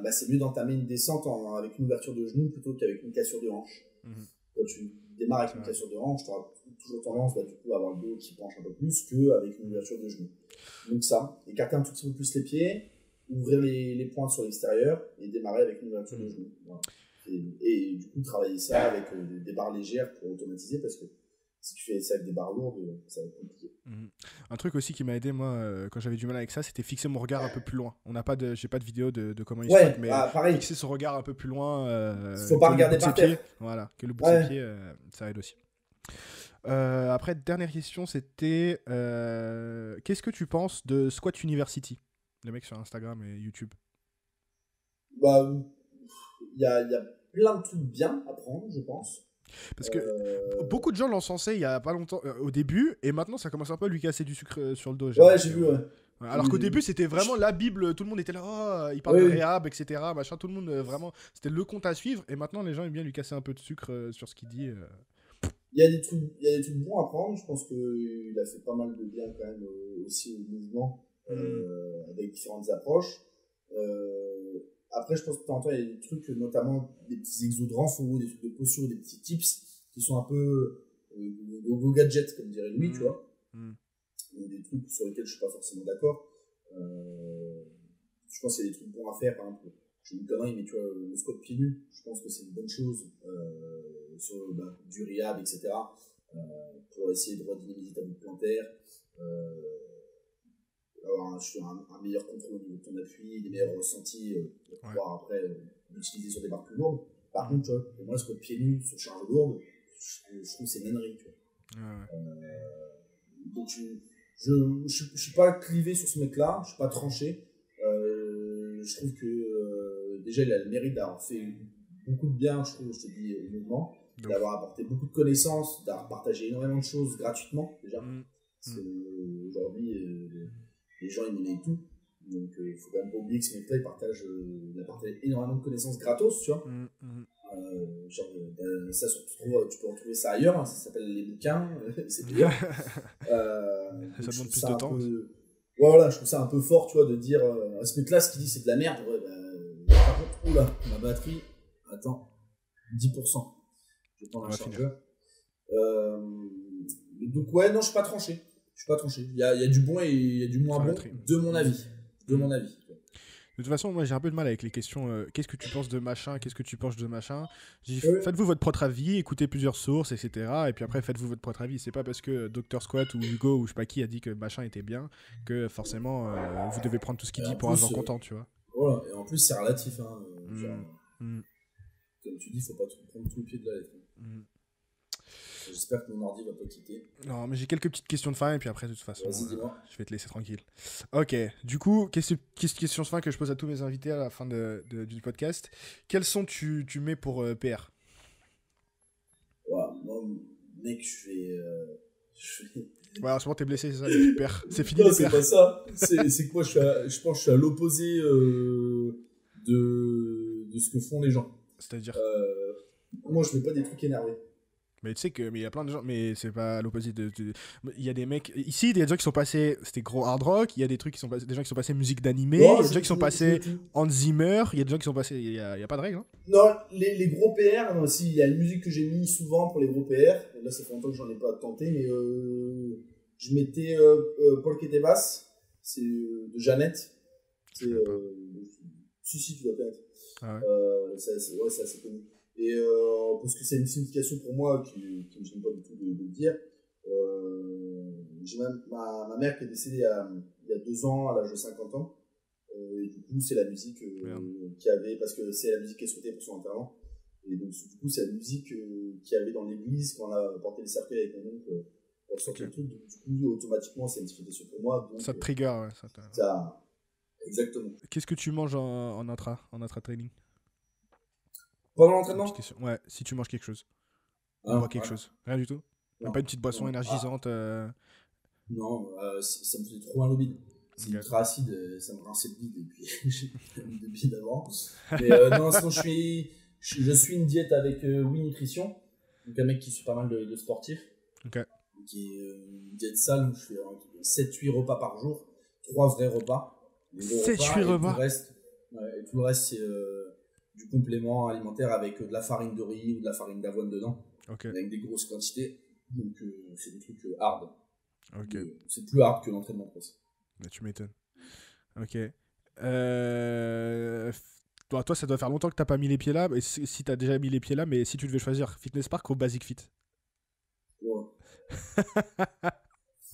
bah c'est mieux d'entamer une descente avec une ouverture de genou plutôt qu'avec une cassure de hanche. Quand tu démarres avec une cassure de hanche, tu auras toujours tendance du coup, à avoir le dos qui penche un peu plus qu'avec une ouverture de genou. Donc ça, écarter un tout petit peu plus les pieds, ouvrir les pointes sur l'extérieur et démarrer avec une ouverture de genou. Voilà. Et du coup, travailler ça avec des barres légères pour automatiser, parce que si tu fais ça avec des barres lourdes, ça va être compliqué. Un truc aussi qui m'a aidé, moi, quand j'avais du mal avec ça, c'était fixer mon regard un peu plus loin. J'ai pas de vidéo de comment il se fait, mais fixer son regard un peu plus loin. Faut pas regarder par terre. Voilà, que le bout de ses pieds, ça aide aussi. Après, dernière question, c'était qu'est-ce que tu penses de Squat University, le mec sur Instagram et YouTube? Bah, il y a plein de trucs bien à prendre, je pense. Parce que beaucoup de gens l'ont censé il y a pas longtemps, au début, et maintenant ça commence un peu à lui casser du sucre sur le dos. Ouais, j'ai vu, ouais. Alors qu'au début c'était vraiment la Bible, tout le monde était là, oh, il parle de réhab, etc. Machin, tout le monde vraiment, c'était le compte à suivre, et maintenant les gens aiment bien lui casser un peu de sucre sur ce qu'il dit. Il y a des trucs bons à prendre, je pense qu'il a fait pas mal de bien quand même aussi au mouvement, avec différentes approches. Après, je pense que de temps en temps, il y a des trucs, notamment des petits exos de renfort, des trucs de posture, des petits tips qui sont un peu au go gadget, comme dirait Louis, tu vois. Mm. Ou des trucs sur lesquels je suis pas forcément d'accord. Je pense qu'il y a des trucs bons à faire, par exemple. Je dis une connerie, mais tu vois, le squat pieds nus, je pense que c'est une bonne chose sur du rehab, etc. Pour essayer de redynamiser ta boule plantaire, avoir un meilleur contrôle au niveau de ton appui, des meilleurs ressentis pour pouvoir après l'utiliser sur des barres plus lourdes. Par contre, tu vois, pour moi, le squat pieds nus sur charge lourde, je trouve que c'est une ânerie, tu vois. Donc je suis pas clivé sur ce mec-là, je suis pas tranché. Je trouve que déjà il a le mérite d'avoir fait beaucoup de bien, je trouve, je te dis, au mouvement, d'avoir apporté beaucoup de connaissances, d'avoir partagé énormément de choses gratuitement déjà. Parce que aujourd'hui les gens ils monnaient tout, donc il faut quand même pas oublier que ce mec-là il a partagé énormément de connaissances gratos, tu vois. Ça tu peux retrouver ça ailleurs, hein, ça s'appelle les bouquins, c'est payant. Ça demande plus de temps. Voilà, je trouve ça un peu fort, tu vois, de dire ce mec-là, ce qu'il dit c'est de la merde. Par contre, oula, ma batterie, attends, 10%. Je vais prendre un chargeur. Donc ouais, non, je suis pas tranché. Il y a du bon et il y a du moins bon, de mon avis. De toute façon, moi j'ai un peu de mal avec les questions. Qu'est-ce que tu penses de machin? Qu'est-ce que tu penses de machin? Faites-vous votre propre avis, écoutez plusieurs sources, etc. Et puis après, faites-vous votre propre avis. C'est pas parce que Dr Squat ou Hugo ou je sais pas qui a dit que machin était bien que forcément vous devez prendre tout ce qu'il dit pour avoir content, tu vois. Voilà, et en plus c'est relatif. Hein, comme tu dis, faut pas prendre tout le pied de la lettre. J'espère que mon ordi va pas quitter. Non, mais j'ai quelques petites questions de fin et puis après, de toute façon, je vais te laisser tranquille. Ok, du coup, question de fin que je pose à tous mes invités à la fin du podcast. Quels sons tu mets pour PR? Ouais, moi, mec, je vais... Ouais, en ce moment, t'es blessé, c'est ça, les PR. C'est fini, non, les PR. c'est pas ça. C'est que moi, je pense que je suis à l'opposé de ce que font les gens. C'est-à-dire moi, je mets pas des trucs énervés. Mais tu sais que il y a plein de gens, mais c'est pas l'opposé il y a des mecs ici, il y a des gens qui sont passés, c'était gros hard rock, il y a des trucs qui sont passés, des gens qui sont passés musique d'animé, il y a des gens qui sont passés Hans Zimmer, il y a des gens qui sont passés, il y a pas de règle, hein. Non, les gros PR, non, si, il y a une musique que j'ai mis souvent pour les gros PR, et là ça fait longtemps que j'en ai pas tenté, mais je mettais Paul Ketebas, c'est de Jeannette, c'est si tu dois connaître. Ah ouais. C'est assez connu. Et parce que c'est une signification pour moi qui me gêne pas du tout de le dire. J'ai même ma mère qui est décédée il y a 2 ans, à l'âge de 50 ans. Et du coup, c'est la musique qu'il y avait, parce que c'est la musique qu'elle souhaitait pour son enterrement. Et donc, du coup, c'est la musique qu'il y avait dans l'église quand on a porté les cercueils avec mon oncle pour sortir le truc. Donc, du coup, automatiquement, c'est une signification pour moi. Donc, ça te trigger, ouais. Ça, exactement. Qu'est-ce que tu manges en intra-training? Pendant l'entraînement? Ouais, si tu manges quelque chose. Bois quelque chose. Rien du tout? Même pas une petite boisson énergisante Non, ça me faisait trop un lobby. C'est ultra acide, ça me rinçait le bide et puis j'ai mis de bide avant. Mais non, sinon je suis une diète avec Oui Nutrition, donc un mec qui suit pas mal de sportifs. Ok. Qui est une diète sale où je fais 7-8 repas par jour, 3 vrais repas. 7-8 repas. Et tout le reste c'est du complément alimentaire avec de la farine de riz ou de la farine d'avoine dedans, avec des grosses quantités. Donc c'est des trucs hard. C'est plus hard que l'entraînement presque. Mais tu m'étonnes. Ok. Toi, ça doit faire longtemps que t'as pas mis les pieds là. Mais si t'as déjà mis les pieds là, mais si tu devais choisir Fitness Park ou Basic Fit? Ouais.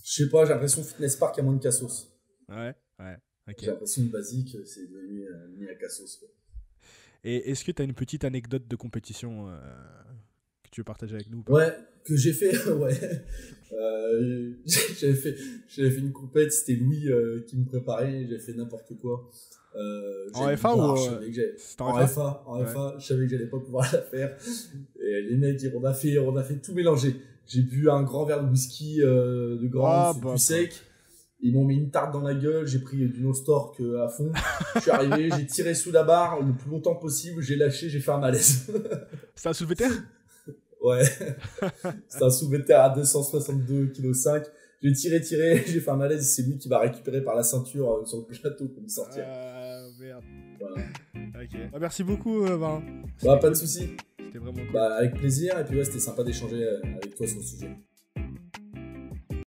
Je sais pas, j'ai l'impression que Fitness Park a moins de cassos. Ouais. Okay. J'ai l'impression que Basic, c'est devenu mis à cassos, quoi. Et est-ce que tu as une petite anecdote de compétition que tu veux partager avec nous ou pas? Ouais, que j'ai fait, ouais. J'avais fait une compète, c'était Louis qui me préparait, j'avais fait n'importe quoi. En FA ou en FA, je savais que j'allais pas pouvoir la faire. Et les mecs, on a fait tout mélanger. J'ai bu un grand verre de whisky de grand, plus sec. Ils m'ont mis une tarte dans la gueule, j'ai pris du Nostork à fond. Je suis arrivé, j'ai tiré sous la barre le plus longtemps possible, j'ai lâché, j'ai fait un malaise. C'est un soulevé de terre? Ouais. C'est un soulevé de terre à 262,5 kg. J'ai tiré, j'ai fait un malaise et c'est lui qui m'a récupéré par la ceinture sur le plateau pour me sortir. Merde. Voilà. Ok. Merci beaucoup, Valentin. Bah, pas de soucis. C'était vraiment cool. Bah, avec plaisir, et puis ouais, c'était sympa d'échanger avec avec toi sur le sujet.